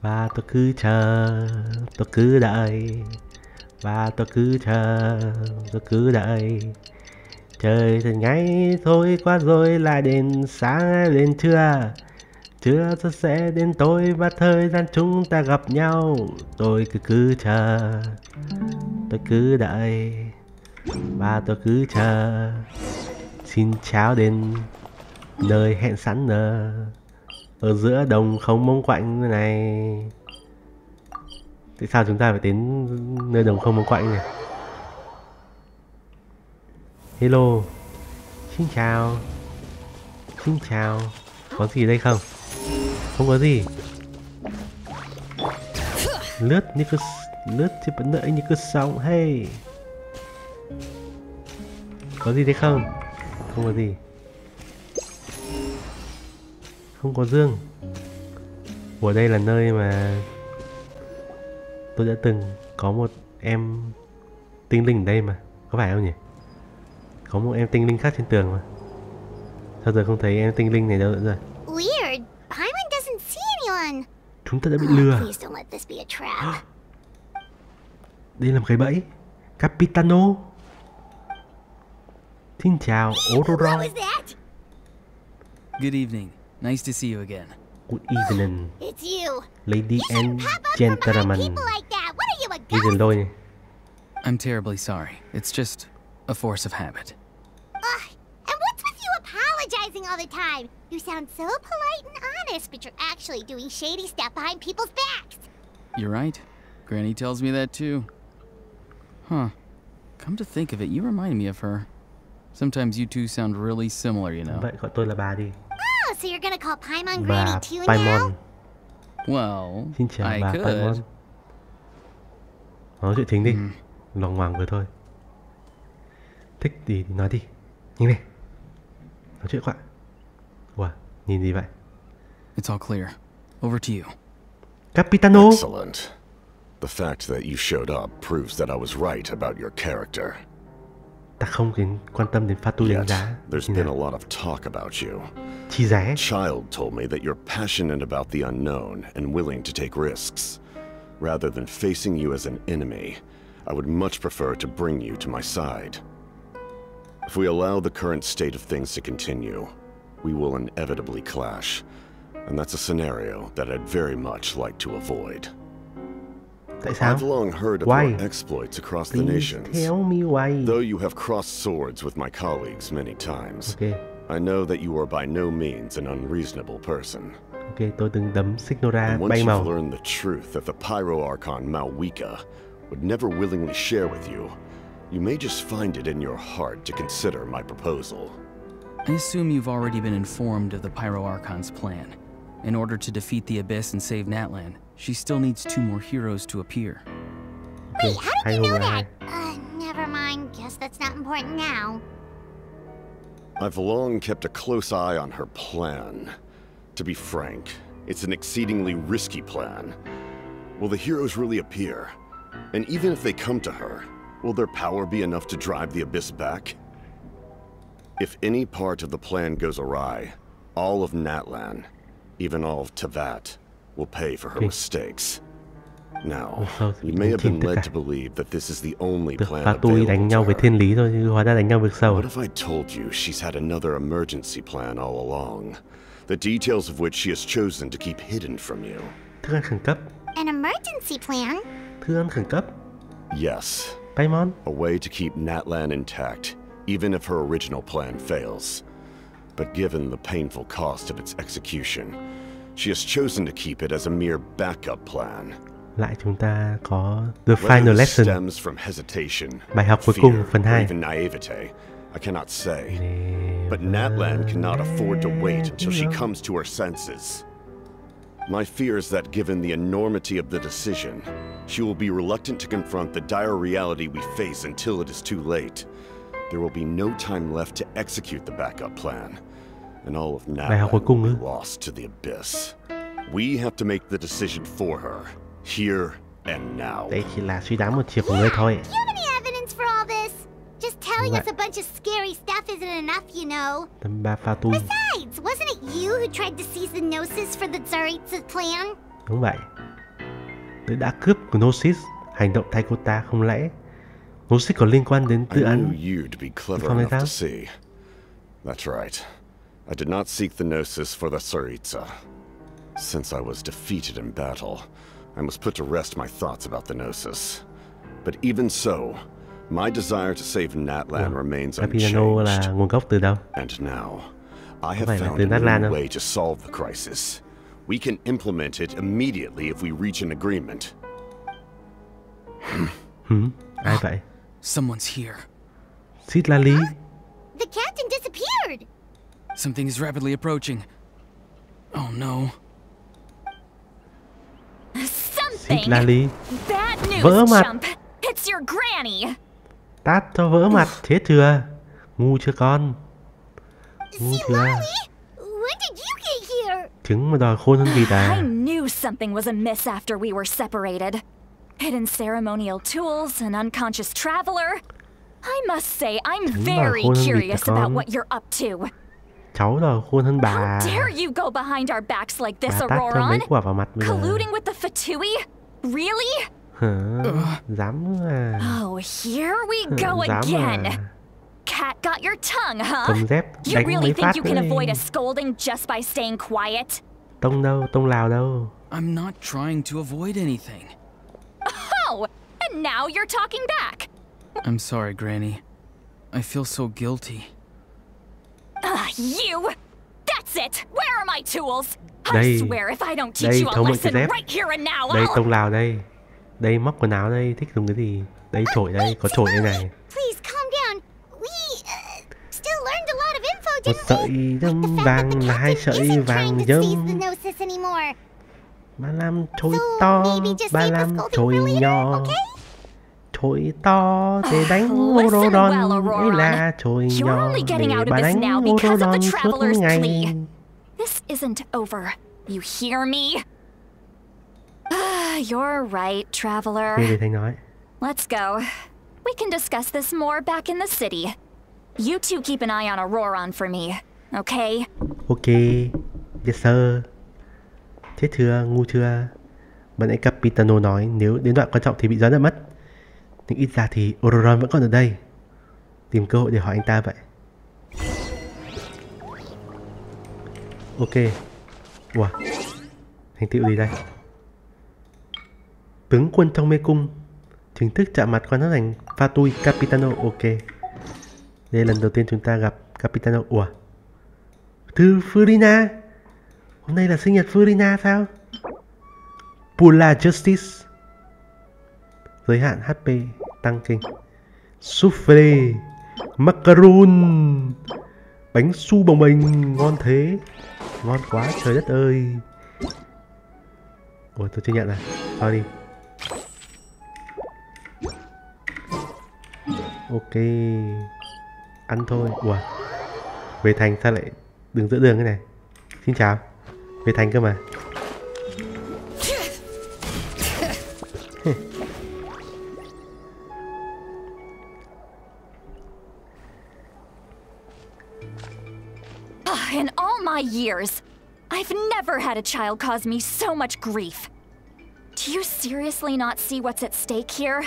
Và tôi cứ chờ, tôi cứ đợi. Và tôi cứ chờ, tôi cứ đợi. Trời thật ngay thôi qua rồi lại đến sáng đến trưa. Trưa sẽ đến tối và thời gian chúng ta gặp nhau. Tôi cứ chờ, tôi cứ đợi. Và tôi cứ chờ. Xin chào đến nơi hẹn sẵn ở giữa đồng không mông quạnh này. Tại sao chúng ta phải đến nơi đồng không mông quạnh này? Hello. Xin chào. Xin chào. Có gì đây không? Không có gì. Lướt như cứ lướt chứ vẫn đợi như cứ sóng. Hey. Có gì đây không? Không có gì. Không có dương. Ở đây là nơi mà tôi đã từng có một em tinh linh ở đây mà. Có phải không nhỉ? Có một em tinh linh khác trên tường mà. Sao giờ không thấy em tinh linh này đâu nữa rồi? Weird. Paimon doesn't see anyone. Chúng ta đã bị lừa. Please don't let this be a trap. Đây là một cái bẫy. Capitano. Xin chào, Aurora. Good evening. Nice to see you again. Good evening. It's you. Lady and gentlemen. Đi dần đôi này. I'm terribly sorry. It's just a force of habit. And what's with you apologizing all the time? You sound so polite and honest, but you're actually doing shady stuff behind people's backs. You're right. Granny tells me that too. Huh. Come to think of it, you remind me of her. Sometimes you two sound really similar, you know. Vậy gọi tôi là bà đi. Oh, so you're gonna call Paimon Bà Granny too Paimon. now? Well, Xin chào I bà could. Paimon. Nói chuyện chính đi. Loằng ngoằng vừa thôi. Thích gì thì nói đi. Nhanh lên. Nói chuyện quá. Wow, nhìn gì vậy? It's all clear. Over to you. Capitano. Excellent. The fact that you showed up proves that I was right about your character. Ta không quan tâm đến Fatui đánh giá. There's been a lot of talk about you. Chi giá. Child told me that you're passionate about the unknown and willing to take risks. Rather than facing you as an enemy, I would much prefer to bring you to my side. If we allow the current state of things to continue, we will inevitably clash, and that's a scenario that I'd very much like to avoid. Tại sao? I've long heard of Why? your exploits across the Please nations. tell me why. Though you have crossed swords with my colleagues many times, Okay. I know that you are by no means an unreasonable person. Ok, tôi từng đấm Signora And once bay you've màu. learned the truth that the Pyro Archon Malwika would never willingly share with you, you may just find it in your heart to consider my proposal. I assume you've already been informed of the Pyro Archon's plan. In order to defeat the Abyss and save Natlan, she still needs 2 more heroes to appear. Wait, how did you know that? Never mind. Guess that's not important now. I've long kept a close eye on her plan. To be frank, it's an exceedingly risky plan. Will the heroes really appear? And even if they come to her, will their power be enough to drive the Abyss back? If any part of the plan goes awry, all of Natlan, even all of Tevat, will pay for her mistakes. Now, you may have been led to believe that this is the only plan Fatui đánh nhau với thiên lý thôi, chứ hóa ra đánh nhau vực sâu. What if I told you she's had another emergency plan all along, the details of which she has chosen to keep hidden from you? Thức ăn khẩn cấp. An emergency plan? Thức ăn khẩn cấp. Yes. Paimon. A way to keep Natlan intact, even if her original plan fails. But given the painful cost of its execution, she has chosen to keep it as a mere backup plan. Lại chúng ta có the final lesson. Stems from hesitation, bài học cuối cùng phần 2. Even naivete, I cannot say. But Natlan cannot afford to wait until she comes to her senses. My fear is that given the enormity of the decision, she will be reluctant to confront the dire reality we face until it is too late. There will be no time left to execute the backup plan, and all of Natlan will be lost to the abyss. We have to make the decision for her, here and now. Đây chỉ là suy đoán một chiều của ngươi thôi. Do you have any evidence for all this? Just telling us a bunch of scary stuff isn't enough, you know. Besides, wasn't it you who tried to seize the Gnosis for the Tsaritsa plan? Đúng vậy. Tôi đã cướp Gnosis. Hành động thay cô ta không lẽ Gnosis có liên quan đến tự án? That's right. I did not seek the Gnosis for the Tsaritsa. Since I was defeated in battle, I must put to rest my thoughts about the Gnosis. But even so, my desire to save Natlan remains unchanged. Là nguồn gốc từ đâu? And now, I have found a new way to solve the crisis. We can implement it immediately if we reach an agreement. Ai vậy? Someone's here. Citlali. The captain disappeared. Something is rapidly approaching. Oh no. Citlali. Bad Vỡ news, mặt. chump. It's your granny. Tát cho vỡ mặt, chết chưa? Ngu chưa con? Ngu chưa? When did you get here? Trứng mà đòi khôn hơn vịt à? I knew something was amiss after we were separated. Hidden ceremonial tools, an unconscious traveler. I must say, I'm very curious about what you're up to. Cháu đòi khôn hơn bà. How dare you go behind our backs like this, bà tát cho mấy quả vào mặt bây giờ. Colluding with the Fatui? Really? Dám à? Oh, here we go again. Cat got your tongue, huh? Cầm dép You đánh really mấy think phát you nữa can đi. avoid a scolding just by staying quiet? Tông đâu? Tông Lào đâu? I'm not trying to avoid anything. Oh, and now you're talking back. I'm sorry, Granny. I feel so guilty. You! That's it! Where are my tools? Đây, I swear if I don't teach you a lesson right here and now, đây tông Lào đây. Đây móc quần áo đây, thích dùng cái gì? Đây chổi đây, có chổi đây này. Please calm down. We still learned a lot of info, Một sợi dâm vàng là 2 sợi vàng dâm. Bà làm chổi to, bà làm chổi nhỏ. Chổi to để đánh Orodon, ấy là chổi nhỏ để bà đánh Orodon suốt ngày. This isn't over. You hear me? You're right, traveler. Let's go. We can discuss this more back in the city. You two keep an eye on Auroron for me, okay? Okay, yes sir. Chết chưa, ngu chưa? Bạn ấy Capitano nói nếu đến đoạn quan trọng thì bị gió đã mất. Nhưng ít ra thì Auroron vẫn còn ở đây. Tìm cơ hội để hỏi anh ta vậy. Ok. Wow. Thành tựu gì đây? Tướng quân trong mê cung chính thức chạm mặt quan sát thành Fatui Capitano. Ok. Đây là lần đầu tiên chúng ta gặp Capitano. Ủa? Thư Furina. Hôm nay là sinh nhật Furina sao? Pula Justice. Giới hạn HP tăng trình. Soufflé. Macaron. Bánh su bồng bềnh. Ngon thế. Ngon quá trời đất ơi. Ủa tôi chưa nhận à? Thôi đi. Ok. Ăn thôi. Ủa về thành sao lại đứng giữa đường cái này? Xin chào. Về thành cơ mà. In all my years, I've never had a child cause me so much grief. Do you seriously not see what's at stake here?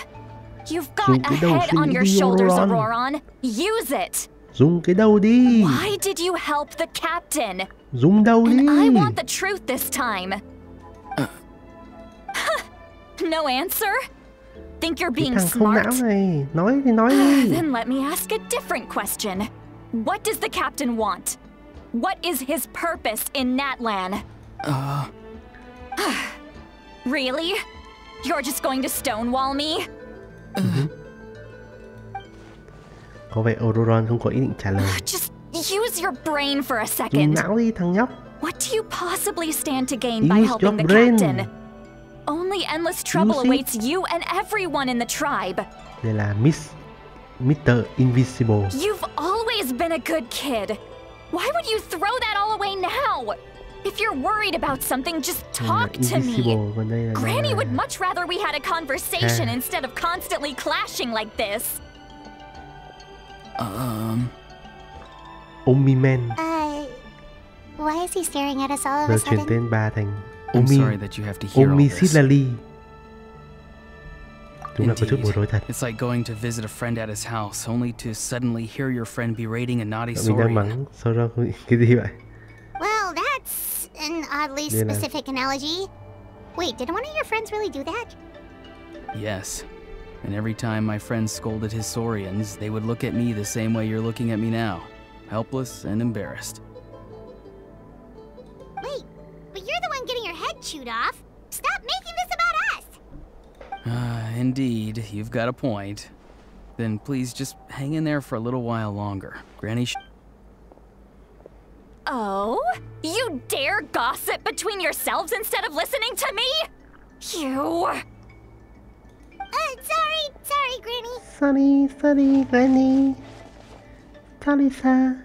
You've got a head on your shoulders, Auroron. Use it. Dùng cái đầu đi. Why did you help the captain? Dùng đầu đi. And I want the truth this time. No answer? Think you're being Thằng không smart? não này, nói thì nói đi. Then let me ask a different question. What does the captain want? What is his purpose in Natlan? Really? You're just going to stonewall me? Có vẻ Auroron không có ý định trả lời. Just use your brain for a Dùng second. não đi thằng nhóc. What do you possibly stand to gain by Use helping your the brain. captain? Only endless trouble Use it. awaits you and everyone in the tribe. Đây là Mr. Invisible. You've always been a good kid. Why would you throw that all away now? If you're worried about something, just talk to me. Còn đây là Granny would much rather we had a conversation instead of constantly clashing like this. Omi-man. Why is he staring at us all of Giờ a chuyển sudden? tên bà thành I'm sorry that you have to hear all Omi this. Citlali. Đúng là có chút bối rối thật. It's like going to visit a friend at his house, only to suddenly hear your friend berating a naughty Mình đang Saurian. mắng Sauron cái gì vậy? Well, that's an oddly Yeah. specific analogy. Wait, did one of your friends really do that? Yes. And every time my friend scolded his Saurians, they would look at me the same way you're looking at me now. Helpless and embarrassed. Wait, but you're the one getting your head chewed off. Stop making this about us! Indeed, you've got a point. Then please just hang in there for a little while longer. Granny Oh? You dare gossip between yourselves instead of listening to me? You... Sorry, Granny. Sorry, Granny. Sorry, sir.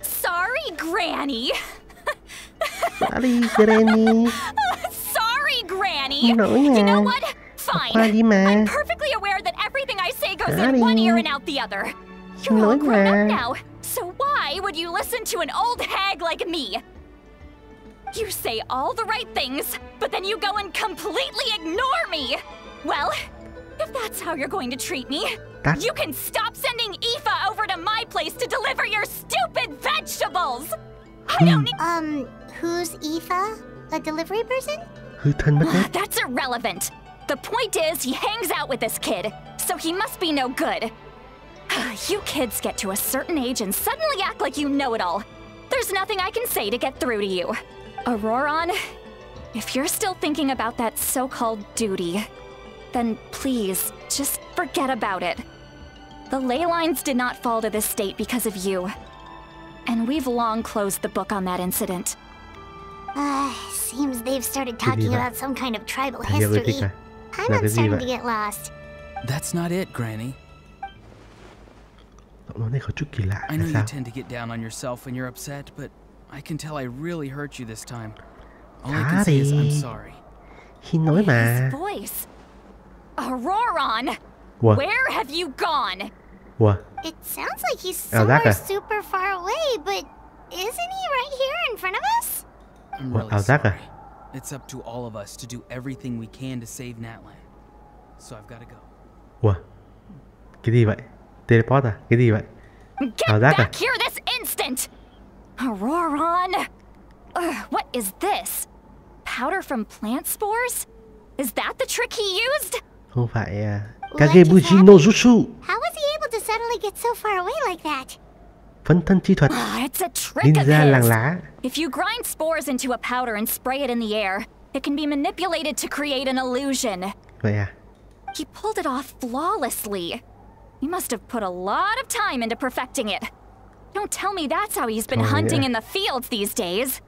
Sorry, Granny. Sorry, Granny. Sorry, Granny. Nỗi You nhà. know what? Qua Fine. đi mà. I'm perfectly aware that everything I say goes in Sorry. one ear and out the other. You're all Nỗi grown up nhà. now, so why would you listen to an old hag like me? You say all the right things, but then you go and completely ignore me. Well, if that's how you're going to treat me, you can stop sending Aoife over to my place to deliver your stupid vegetables. I don't need... Who's Aoife? A delivery person? Hư thân mất hết. That's irrelevant. The point is, he hangs out with this kid, so he must be no good. You kids get to a certain age and suddenly act like you know it all. There's nothing I can say to get through to you. Auroron, if you're still thinking about that so-called duty, then please, just forget about it. The ley lines did not fall to this state because of you. And we've long closed the book on that incident. Seems they've started talking about some kind of tribal Thằng yêu thích history. à? I'm Là not cái gì starting vậy? to get lost. That's not it, Granny. Giọng nói này có chút kỳ lạ. I Là know sao? you tend to get down on yourself when you're upset, but I can tell I really hurt you this time. All I can say is I'm sorry. Khi nói mà. His voice. Auroron! Ủa? Where have you gone? Ủa? It sounds like he's Ảo giác somewhere à? super far away, but isn't he right here in front of us? I'm Ủa, really ảo giác à? sorry. It's up to all of us to do everything we can to save Natlan. So I've got to go. Ủa? Cái gì vậy? Teleport à? Cái gì vậy? Ảo Get giác à? back here this instant! Auroron! What is this? Powder from plant spores? Is that the trick he used? Không phải What Kagebushi just no happened? Jutsu. How was he able to suddenly get so far away like that? Phân thân chi thuật. It's a trick of Ninja làng his. lá. If you grind spores into a powder and spray it in the air, it can be manipulated to create an illusion. Vậy à? He pulled it off flawlessly. He must have put a lot of time into perfecting it. Don't tell me that's how he's been Oh, hunting yeah. in the fields these days.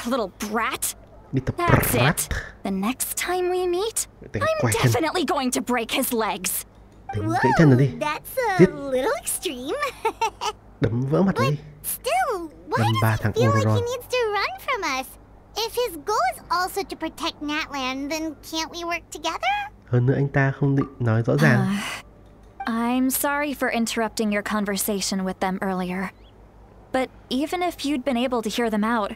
Little brat. Little That's brat. it. The next time we meet, Đánh I'm quay chân. definitely going to break his legs. Đánh gãy chân rồi đi. That's a Giết. little extreme. Đấm vỡ mặt rồi đi. Still, why Đâm ba does he thằng feel like he Auroron. needs to run from us? If his goal is also to protect Natlan, then can't we work together? Hơn nữa anh ta không định nói rõ ràng. I'm sorry for interrupting your conversation with them earlier. But even if you'd been able to hear them out,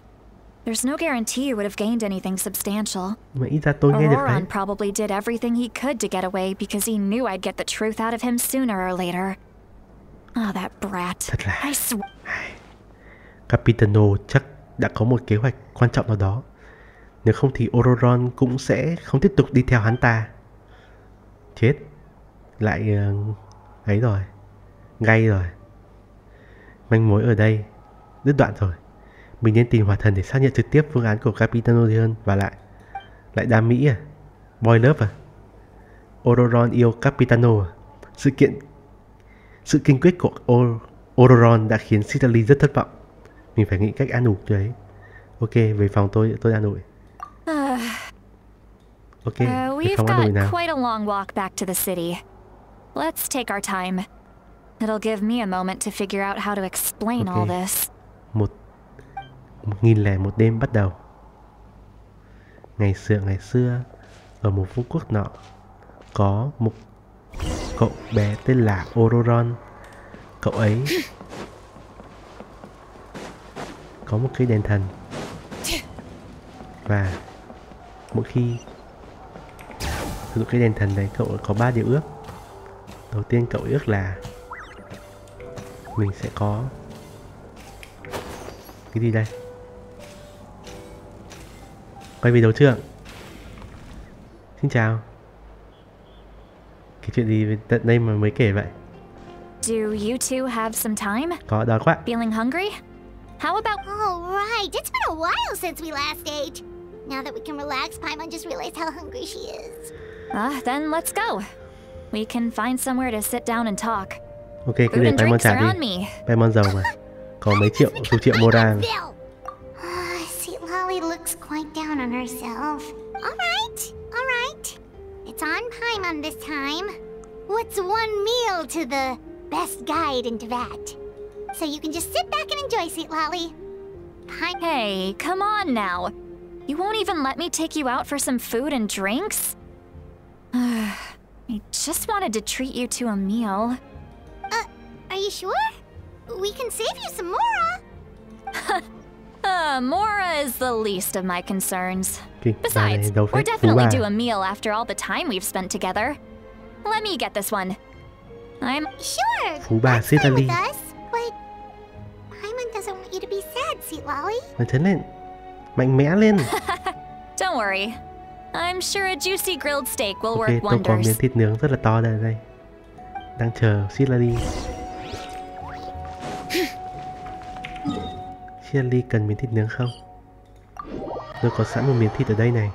There's no guarantee you would have gained anything substantial. Mà ít ra tôi nghe được đấy. Auroron probably did everything he could to get away because he knew I'd get the truth out of him sooner or later. Oh, that brat. Thật là... I swear. Capitano chắc đã có một kế hoạch quan trọng nào đó. Nếu không thì Auroron cũng sẽ không tiếp tục đi theo hắn ta. Chết. Lại ấy rồi. Gay rồi. Manh mối ở đây đứt đoạn rồi. Mình nên tìm hỏa thần để xác nhận trực tiếp phương án của Capitano hơn. Và lại đam mỹ à? Boy love à? Auroron yêu Capitano à? Sự kiên quyết của Auroron đã khiến Citlali rất thất vọng. Mình phải nghĩ cách an ủi đấy. Ok, về phòng tôi an ủi. Ok, về phòng an ủi nào. We've got quite a long walk back to the city. Let's take our time. It'll give me a moment to figure out how to explain all this. 1001 đêm bắt đầu. Ngày xưa, ở một vương quốc nọ, có một cậu bé tên là Auroron. Cậu ấy có một cây đèn thần. Và mỗi khi sử dụng cây đèn thần đấy, cậu có 3 điều ước. Đầu tiên cậu ước là mình sẽ có cái gì đây? Quay video chưa? Xin chào. Cái chuyện gì tận đây mà mới kể vậy? Do you two have some time? Có, đói quá. Feeling hungry? How about... Oh, right. It's been a while since we last ate. Now that we can relax, Paimon just realized how hungry she is. Then let's go. We can find somewhere to sit down and talk. Ok, cứ để Paimon trả đi. Paimon giàu mà. Có mấy triệu, chục triệu mora. Citlali looks quite down on herself. All right. It's on Paimon this time. What's one meal to the best guide into that? So you can just sit back and enjoy, Citlali. Hey, come on now. You won't even let me take you out for some food and drinks? I just wanted to treat you to a meal. Are you sure? We can save you some Mora. Mora is the least of my concerns. Okay, besides, we're definitely due a meal after all the time we've spent together. Let me get this one. I'm sure. Phú bà Citlali. But Paimon doesn't want you to be sad, Citlali. Nói chấn lên, mạnh mẽ lên. Don't worry. I'm sure a juicy grilled steak will work wonders. Tôi có miếng thịt nướng rất là to đây. Đang chờ Citlali. Citlali cần miếng thịt nướng không? Tôi có sẵn một miếng thịt ở đây này.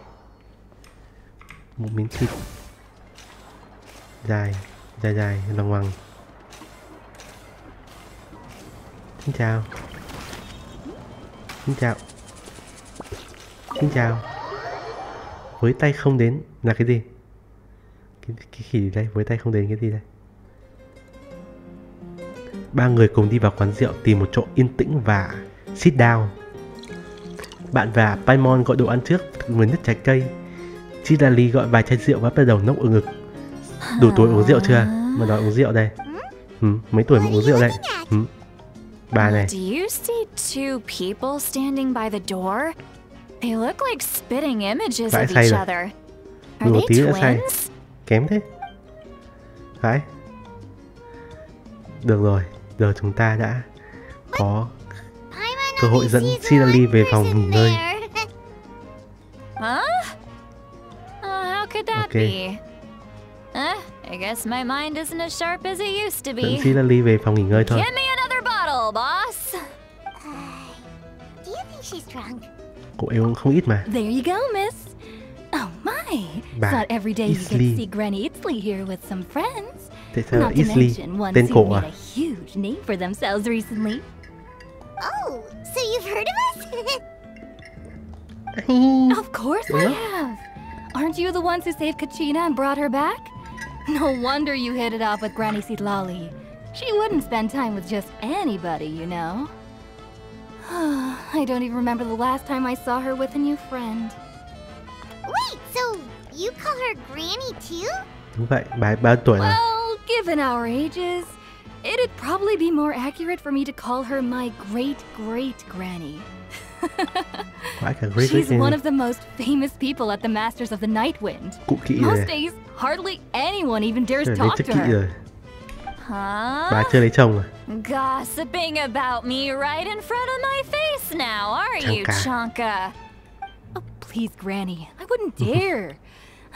Một miếng thịt dài, loằng ngoằng. Xin chào. Với tay không đến là cái gì? Cái khỉ đây, với tay không đến cái gì đây? Ba người cùng đi vào quán rượu tìm một chỗ yên tĩnh và sit down. Bạn và Paimon gọi đồ ăn trước với nước trái cây. Citlali gọi vài chai rượu và bắt đầu nốc ở ngực. Đủ tuổi uống rượu chưa? Mà đòi uống rượu đây. Mấy tuổi mà uống rượu đây? Bà này. Do you see two people standing by the door? They look like spitting images of each other. Are they twins? Kém thế. Phải. Được rồi, giờ chúng ta đã có cơ hội dẫn Citlali về phòng nghỉ ngơi. How could that be? I guess my mind isn't as sharp as it used to be. Dẫn Citlali về phòng nghỉ ngơi thôi. Give me another bottle, boss. Do you think she's drunk? Cô ấy không ít mà. There you go, miss. Oh my! It's not every day you get to see Granny Itzli here with some friends. Tại sao là Itzli? Tên cổ à? A huge name for themselves recently. Oh, so you've heard of us? Of course I have. Aren't you the ones who saved Kachina and brought her back? No wonder you hit it off with Granny Citlali. She wouldn't spend time with just anybody, you know. I don't even remember the last time I saw her with a new friend. Wait, so you call her Granny too? Đúng vậy, bà ấy bao tuổi rồi? Well, given our ages, It'd probably be more accurate for me to call her my great-great-granny. She's one of the most famous people at the Masters of the Night Wind. Most days, hardly anyone even dares talk to her. Bà chưa lấy chồng à? Gossiping about me right in front of my face now, are you, Chonka? Oh, please, Granny. I wouldn't dare.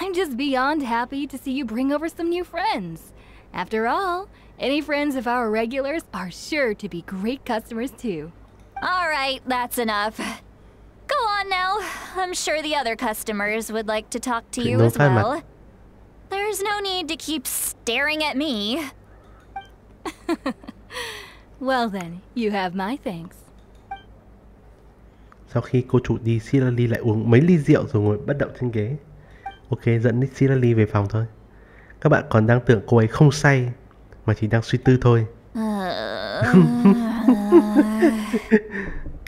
I'm just beyond happy to see you bring over some new friends. After all, any friends of our regulars are sure to be great customers too. All right, that's enough. Go on now. I'm sure the other customers would like to talk to you as well. There's no need to keep staring at me. Well then, you have my thanks. Sau khi cô chủ đi, Citlali lại uống mấy ly rượu rồi ngồi bất động trên ghế. Ok, dẫn Citlali về phòng thôi. Các bạn còn đang tưởng cô ấy không say, mà chỉ đang suy tư thôi.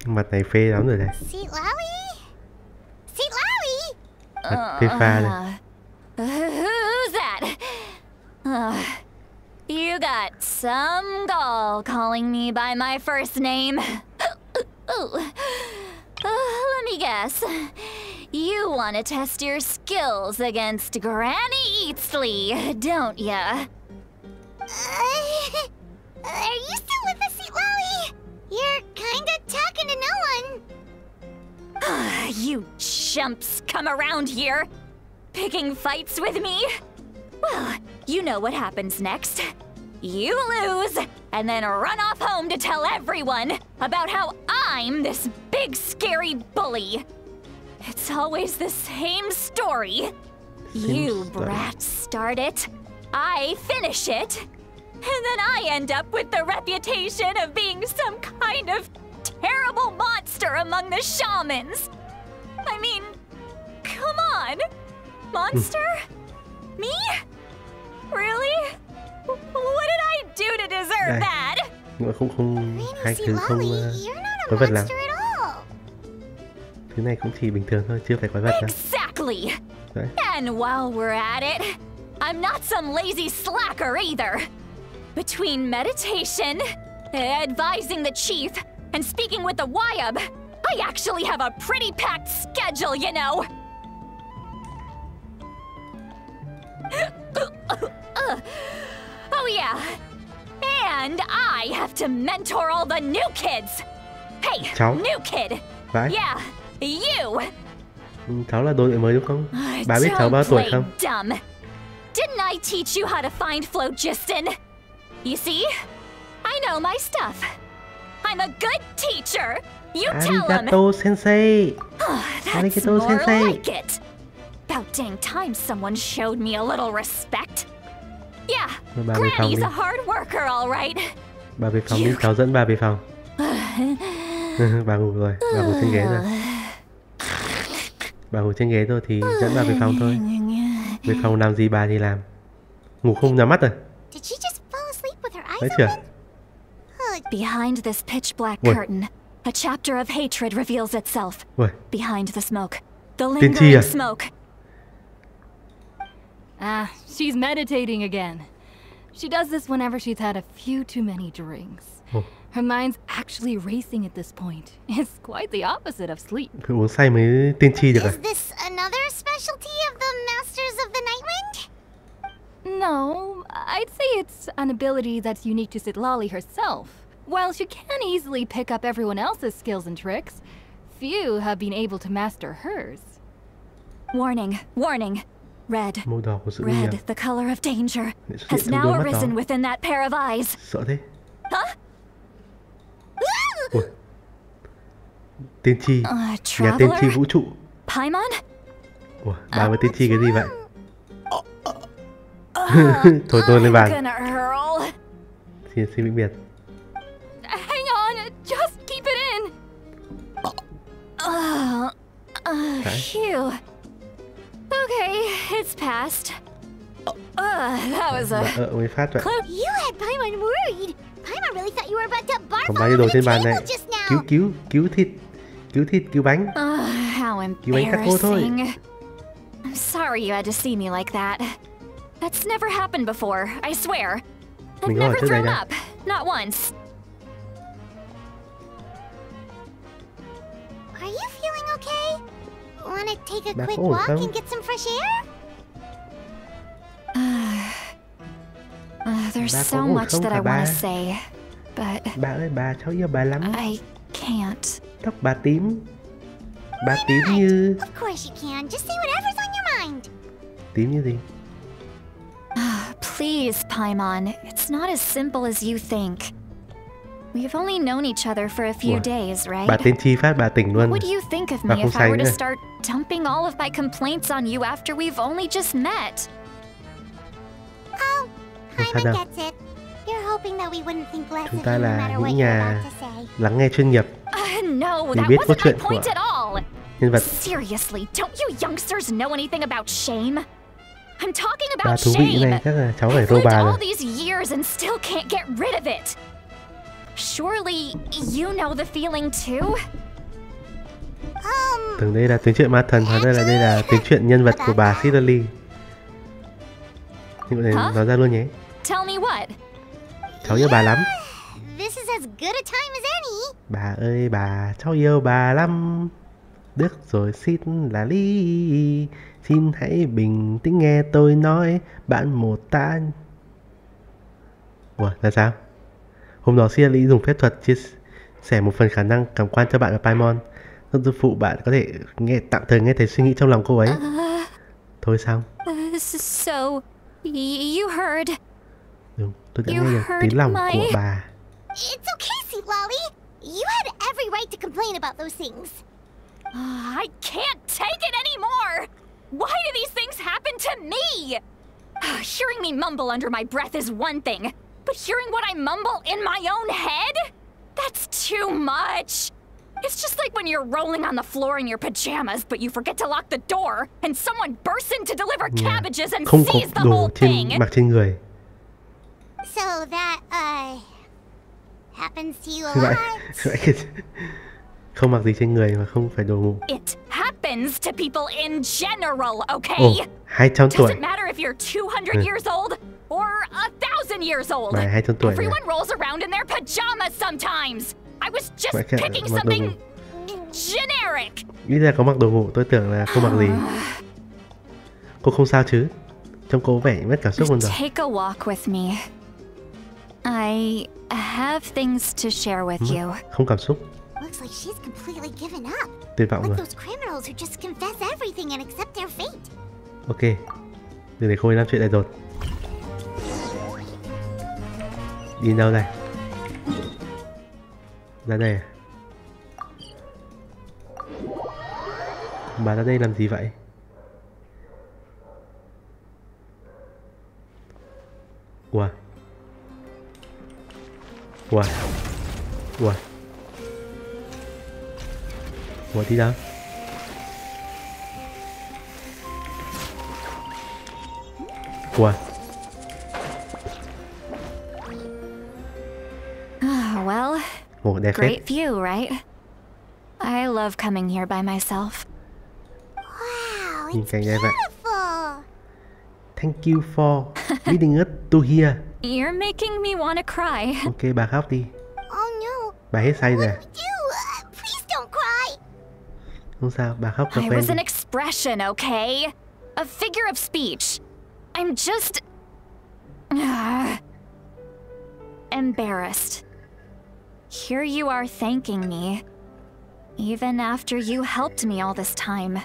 Mặt này phê lắm rồi đây. Citlali? Citlali? Phê pha đây. Who's that? You got some gall calling me by my first name. Let me guess. You want to test your skills against Granny Eatsley, don't ya? Are you still with us, Citlali? You're kinda talking to no one. You chumps come around here, picking fights with me? Well, you know what happens next. You lose, and then run off home to tell everyone about how I'm this big scary bully. It's always the same story. You brats start it, I finish it, and then I end up with the reputation of being some kind of terrible monster among the shamans. I mean, come on. Monster? Me? Really? What did I do to deserve that? Không hai thứ không quái vật lắm. Thứ này cũng chỉ bình thường thôi, chưa phải quái vật đâu. Exactly. And while we're at it, I'm not some lazy slacker either. Between meditation, advising the chief, and speaking with the Wyab, I actually have a pretty packed schedule, you know. Oh yeah, and I have to mentor all the new kids. Hey, cháu. New kid. Vãi. Yeah, you. Cháu là đội mới đúng không? Bà biết cháu bao tuổi không? Dumb. Didn't I teach you how to find phlogiston? You see, I know my stuff. I'm a good teacher. You tell him. Arigato sensei. That's more like it. About dang time someone showed me a little respect. Yeah, Granny's a hard worker, all right. Bà về phòng đi, cháu dẫn bà về phòng. Bà ngủ rồi, bà ngủ trên ghế rồi. Bà ngủ trên ghế rồi thì dẫn bà về phòng thôi. Về phòng làm gì bà thì làm. Ngủ không nhắm mắt rồi. Đấy chưa? Behind this pitch black curtain, a chapter of hatred reveals itself. Behind the smoke, the lingering smoke. She's meditating again. She does this whenever she's had a few too many drinks. Her mind's actually racing at this point. It's quite the opposite of sleep. Phải uống say mới tiên tri được à? Is this another specialty of the Masters of the Night Wind? No, I'd say it's an ability that's unique to Citlali herself. While she can easily pick up everyone else's skills and tricks, few have been able to master hers. Warning, warning. Red, the color of danger, has now arisen within that pair of eyes. Sợ thế. Huh? Ủa. Tiên tri, nhà tiên tri vũ trụ. Paimon? Ủa, bà với tiên tri cái gì vậy? Thôi tôi lên bàn. Xin vĩnh biệt. Hang on, just keep it in. Phew. Okay, it's passed. That was a mới phát vậy. You had Paimon worried. Paimon really thought you were about to barf all over the table just now. Cứu thịt, cứu bánh. How embarrassing. I'm sorry you had to see me like that. That's never happened before, I swear. I've never thrown up. not once. Are you feeling okay? Wanna take a Bà quick có ổn walk không? and get some fresh air? There's Bà có so ổn much không that hả I want bà? to say, but Bà ơi, bà cháu yêu bà lắm. I can't. Tóc bà tím. Bà tím như... Of course you can. Just say whatever's on your mind. Tím như gì? Please, Paimon, it's not as simple as you think. We've only known each other for a few Ủa, days, right? Bà tên chi phát bà tỉnh What luôn. would you think of Bà me không if I were xanh to nữa. start dumping all of my complaints on you after we've only just met? Oh, Không sao Paimon đâu. gets it. You're hoping that we wouldn't think less Chúng of ta you no là matter what những you're nhà about to say. lắng nghe chuyên nghiệp. No, Để that biết wasn't cốt my truyện point của at all. nhân vật. Seriously, don't you youngsters know anything about shame? I'm talking Bà about thú vị shame. này, chắc là cháu phải I've rô lived bà all rồi. these years and still can't get rid of it. Surely you know the feeling too? Tưởng đây là tuyến truyện ma thần, hóa ra là đây là tuyến truyện nhân vật của bà Citlali. Nhưng này Hả? nói ra luôn nhé. Tell me what? Cháu yêu bà lắm. This is as good a time as any. Bà ơi bà, cháu yêu bà lắm. Được rồi Citlali, xin hãy bình tĩnh nghe tôi nói. Bạn một ta... Ủa là sao? Hôm đó Citlali dùng phép thuật chia sẻ một phần khả năng cảm quan cho bạn và Paimon. Giúp phụ bạn có thể tạm thời nghe thấy suy nghĩ trong lòng cô ấy. Thôi xong. So, you heard. Đúng, tôi đã You nghe được heard tiếng lòng my- của bà. It's okay, Citlali. You had every right to complain about those things. I can't take it anymore! Why do these things happen to me? Hearing me mumble under my breath is one thing, but hearing what I mumble in my own head? That's too much! It's just like when you're rolling on the floor in your pajamas, but you forget to lock the door, and someone bursts in to deliver cabbages and Không có sees the đồ whole thing. mặc trên người. So that, happens to you a Vậy, lot. không mặc gì trên người mà không phải đồ ngủ. It happens to people in general, okay? Ồ, 200 tuổi. Doesn't matter if you're 200 years old or 1,000 years old. Bà 200 tuổi này. Everyone rolls around in their pajamas sometimes. I was just Vậy cái- picking mặc đồ something ngủ. generic. Nghĩ ra có mặc đồ ngủ, tôi tưởng là không mặc gì. Cô không sao chứ? Trông cô vẻ mất cảm xúc luôn rồi. Take a walk with me. I have things to share with you. Không cảm xúc, Looks like she's completely given up. tuyệt vọng Like rồi. those criminals who just confess everything and accept their fate. Ok, đừng để cô ấy làm chuyện này rồi. Đi đâu đây? Ra đây à? Bà ra đây làm gì vậy? Ủa? Ủa? Ủa? Ủa đi đâu? Ủa? Well, Ủa đẹp phết. great view, right? I love coming here by myself. Wow, Nhìn it's cảnh đẹp vậy. beautiful. Thank you for leading us to here. You're making me want to cry. Ok, bà khóc đi. Oh no. Bà hết say rồi. What do we do? Please don't cry. Không sao, bà khóc cho I quen was an đi. expression, okay? A figure of speech. I'm just... embarrassed. Here you are thanking me. Even after you helped me all this time.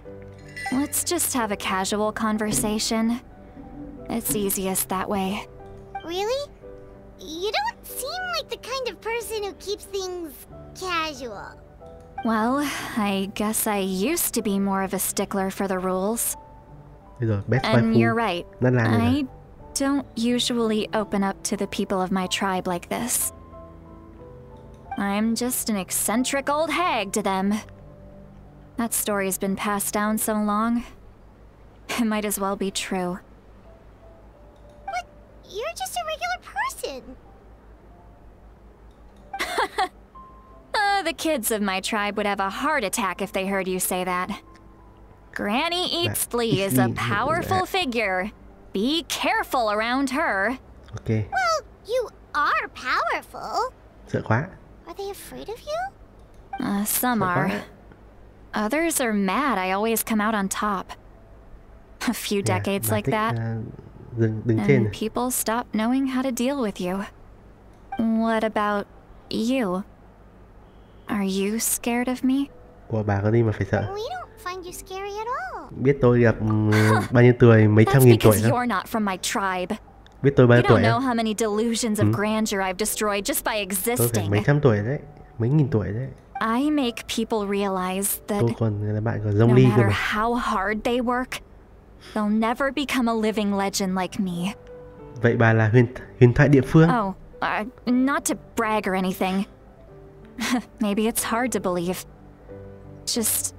Let's just have a casual conversation. It's easiest that way. Really? You don't seem like the kind of person who keeps things casual. Well, I guess I used to be more of a stickler for the rules. Bây giờ best And you're waifu right. Natlan rồi. I don't usually open up to the people of my tribe like this. I'm just an eccentric old hag to them. That story's been passed down so long. It might as well be true. But you're just a regular person. The kids of my tribe would have a heart attack if they heard you say that. Granny Eatsley is a powerful figure. Be careful around her. Ok. Well, you are powerful. Sợ quá. Are they afraid of you? Some are. Others are mad I always come out on top. A few decades like that, and people stop knowing how to deal with you. What about you? Are you scared of me? Ủa, bà có đi mà phải sợ? We don't find you scary at all. Biết tôi gặp bao nhiêu tuổi, mấy trăm nghìn tuổi That's because đó. you're not from my tribe. Biết tôi bao You nhiêu don't tuổi know á? how many delusions of grandeur I've destroyed just by Tôi phải existing. mấy trăm tuổi đấy, mấy nghìn tuổi đấy. I make people realize that Tôi còn là bạn của no Dông Ly cơ matter mà. how hard they work, they'll never become a living legend like me. Vậy bà là huyền thoại địa phương? Oh, not to brag or anything. Maybe it's hard to believe. Just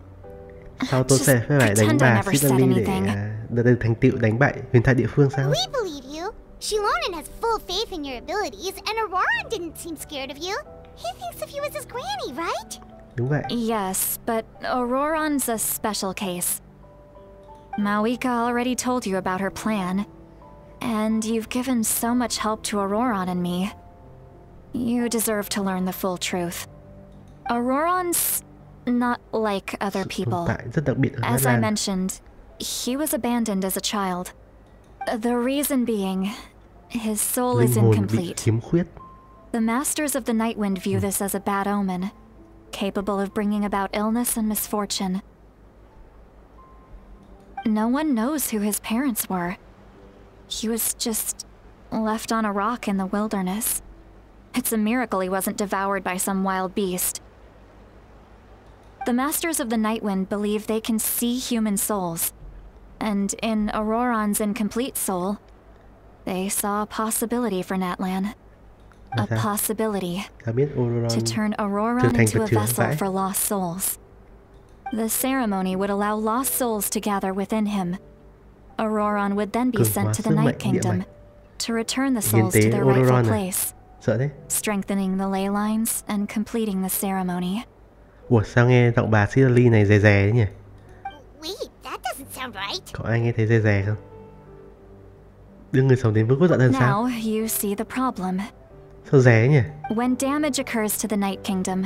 Sao tôi sẽ phải đánh pretend I bà never said Citlali để anything. được thành tựu đánh bại huyền thoại địa phương sao? We believe you. Xilonen has full faith in your abilities, and Auroran didn't seem scared of you. He thinks of you as his granny, right? Đúng vậy. Yes, but Auroran's a special case. Mawika already told you about her plan, and you've given so much help to Auroran and me. You deserve to learn the full truth. Auroran's not like other people. Tồn tại rất đặc biệt ở As I Natlan. mentioned, he was abandoned as a child. The reason being, his soul is Linh hồn bị incomplete. khiếm khuyết. The Masters of the Nightwind view this as a bad omen, capable of bringing about illness and misfortune. No one knows who his parents were. He was just left on a rock in the wilderness. It's a miracle he wasn't devoured by some wild beast. The Masters of the Nightwind believe they can see human souls, and in Auroran's incomplete soul, they saw a possibility for Natlan. A possibility Ta biết Auroran to turn trở Auroran thành into Phật a trưởng vessel vãi. for lost souls. The ceremony would allow lost souls to gather within him. Auroran would then be Cường sent hóa to the sức Night mạnh địa Kingdom mạch. to return the Hiến souls tế to their rightful Auroran à? place, Sợ đấy. strengthening the ley lines and completing the ceremony. Ủa sao nghe giọng bà Citlali này rè rè đấy nhỉ? Wait, that doesn't sound right. Có ai nghe thấy rè rè không? Đưa người sống đến với quốc dọn thân sao? Now you see the problem. Sao rè nhỉ? When damage occurs to the Night Kingdom,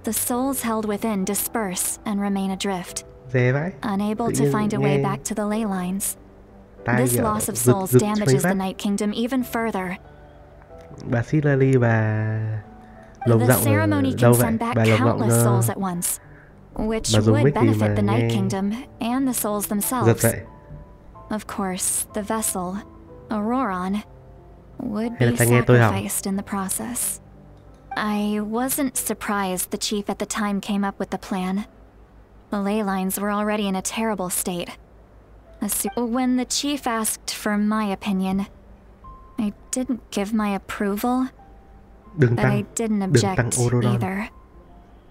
the souls held within disperse and remain adrift, Rè vãi. unable Tự to nhiên find a way nghe back to the ley lines. tai This kiểu loss of rực souls rực xoay damages the phát. Night Kingdom even further. Bà Citlali bà lồng The giọng ở ceremony đâu can vậy? send back Bà lồng giọng countless souls at once, which bà dùng would mic gì benefit mà the Night nghe Kingdom and the souls giật themselves. vậy? Of course, the vessel, Auroran, would Hay là be tai nghe tôi hỏng? sacrificed in the process. I wasn't surprised the chief at the time came up with the plan. The ley lines were already in a terrible state. When the chief asked for my opinion, I didn't give my approval, Đừng but I tăng, didn't đừng tăng object Auroran. either.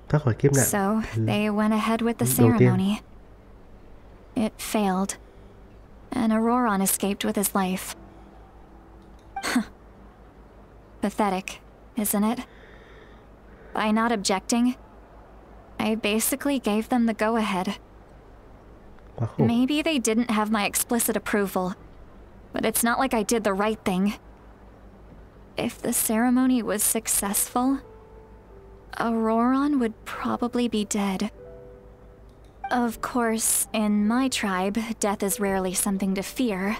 Thoát khỏi kiếp nạn. So they went ahead with the đầu tiên. ceremony. It failed, and Auroran escaped with his life. Pathetic, isn't it? By not objecting, I basically gave them the go-ahead. Quá khổ. Maybe they didn't have my explicit approval, but it's not like I did the right thing. If the ceremony was successful, Auroran would probably be dead. Of course, in my tribe, death is rarely something to fear.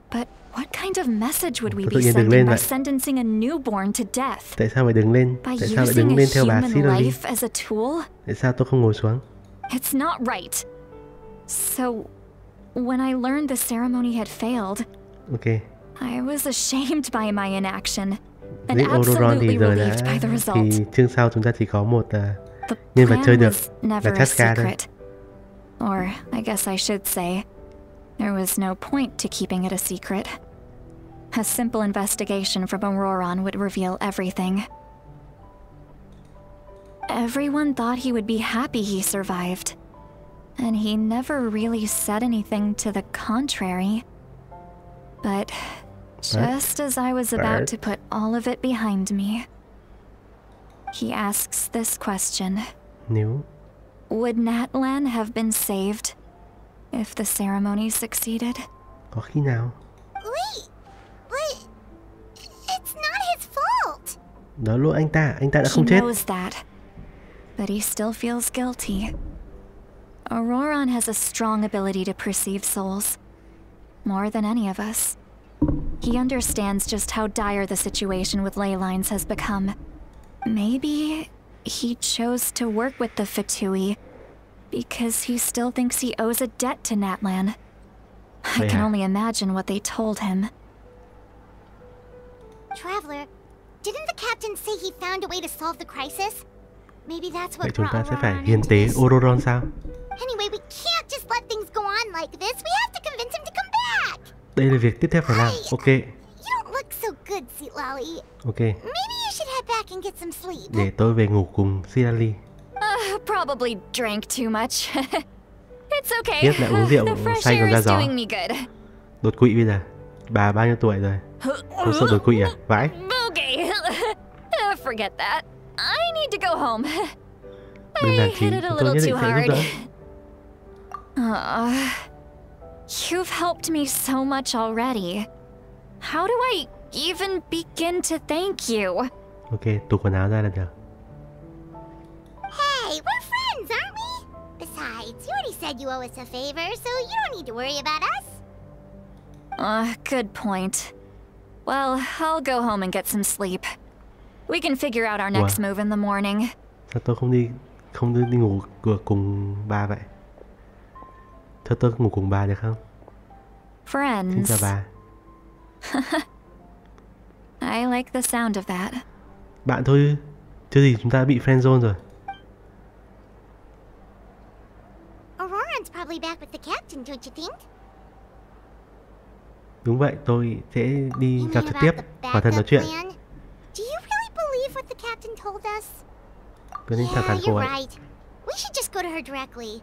But what kind of message would we Tự be nhiên đứng sending lên by vậy. sentencing a newborn to death? Tại sao phải đứng lên? By Tại sao lại đứng using a lên theo bà human Citlali? life as a tool? Tại sao tôi không ngồi xuống? It's not right. So, when I learned the ceremony had failed, Ok. I was ashamed by my inaction and Giết Auroran thì absolutely giờ relieved by the đã... result. Thì chương sau chúng ta chỉ có một The nhân vật chơi plan được was là never a Chaska thôi. secret. Or, I guess I should say, there was no point to keeping it a secret. A simple investigation from Auroran would reveal everything. Everyone thought he would be happy he survived, and he never really said anything to the contrary. But just as I was about to put all of it behind me, he asks this question. Nếu Would Natlan have been saved if the ceremony succeeded? có khi nào Wait, but it's not his fault. Đó luôn anh ta đã không He chết. knows that, but he still feels guilty. Auroran has a strong ability to perceive souls, more than any of us. He understands just how dire the situation with ley lines has become. Maybe he chose to work with the Fatui because he still thinks he owes a debt to Natlan. I can only imagine what they told him. Traveler, didn't the captain say he found a way to solve the crisis? Maybe that's what Vậy chúng ta brought sẽ phải Auroran hiến into tế this. Auroran sao? Anyway, we can't just let things go on like this. We have to convince him to come back. Đây là việc tiếp theo phải làm. Ok. You don't look so good, Citlali. Ok. Maybe you should head back and get some sleep. Để tôi về ngủ cùng Citlali. Probably drank too much. It's okay. Biết là uống rượu The fresh say còn air ra is gió. doing me good. Đột quỵ bây giờ. Bà bao nhiêu tuổi rồi? Không sợ đột quỵ à? Vãi. Okay. Forget that. I need to go home. Đừng I nản chí, hit it a chúng tôi little nhất too định sẽ giúp hard. đỡ. You've helped me so much already. How do I even begin to thank you? Ok, tủ quần áo ra là được. Hey, we're friends, aren't we? Besides, you already said you owe us a favor, so you don't need to worry about us. Good point. Well, I'll go home and get some sleep. We can figure out our next move in the morning. Sao tôi không đi ngủ cùng bà vậy? Cho tôi ngủ cùng bà được không? Friends. Xin chào bà. I like the sound of that. Bạn thôi, chứ gì chúng ta bị friend zone rồi. Auroran's probably back with the captain, don't you think? Đúng vậy, tôi sẽ đi You gặp mean trực about tiếp the và thần nói backup chuyện. plan? Do you really believe what the captain told us? Cứ nên thẳng thắn cô You're ấy. right. We should just go to her directly.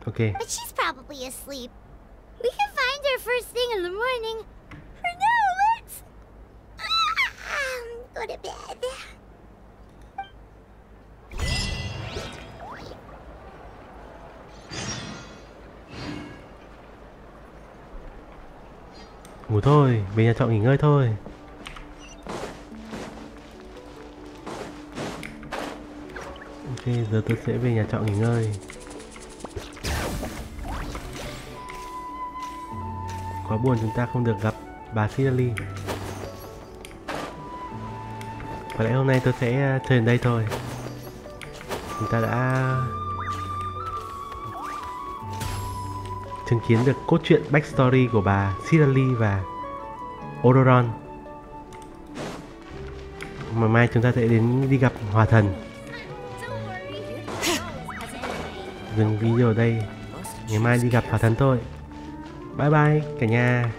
Ok. But she's probably asleep. We can find her first thing in the morning. For now, let's go to bed. Ngủ thôi, về nhà trọ nghỉ ngơi thôi. Ok, giờ tôi sẽ về nhà trọ nghỉ ngơi. Quá buồn chúng ta không được gặp bà Citlali. Có lẽ hôm nay tôi sẽ chơi đến đây thôi. Chúng ta đã chứng kiến được cốt truyện backstory của bà Citlali và Auroran. Mà mai chúng ta sẽ đi gặp Hòa Thần. Dừng video ở đây. Ngày mai đi gặp Hòa Thần thôi. Bye bye cả nhà.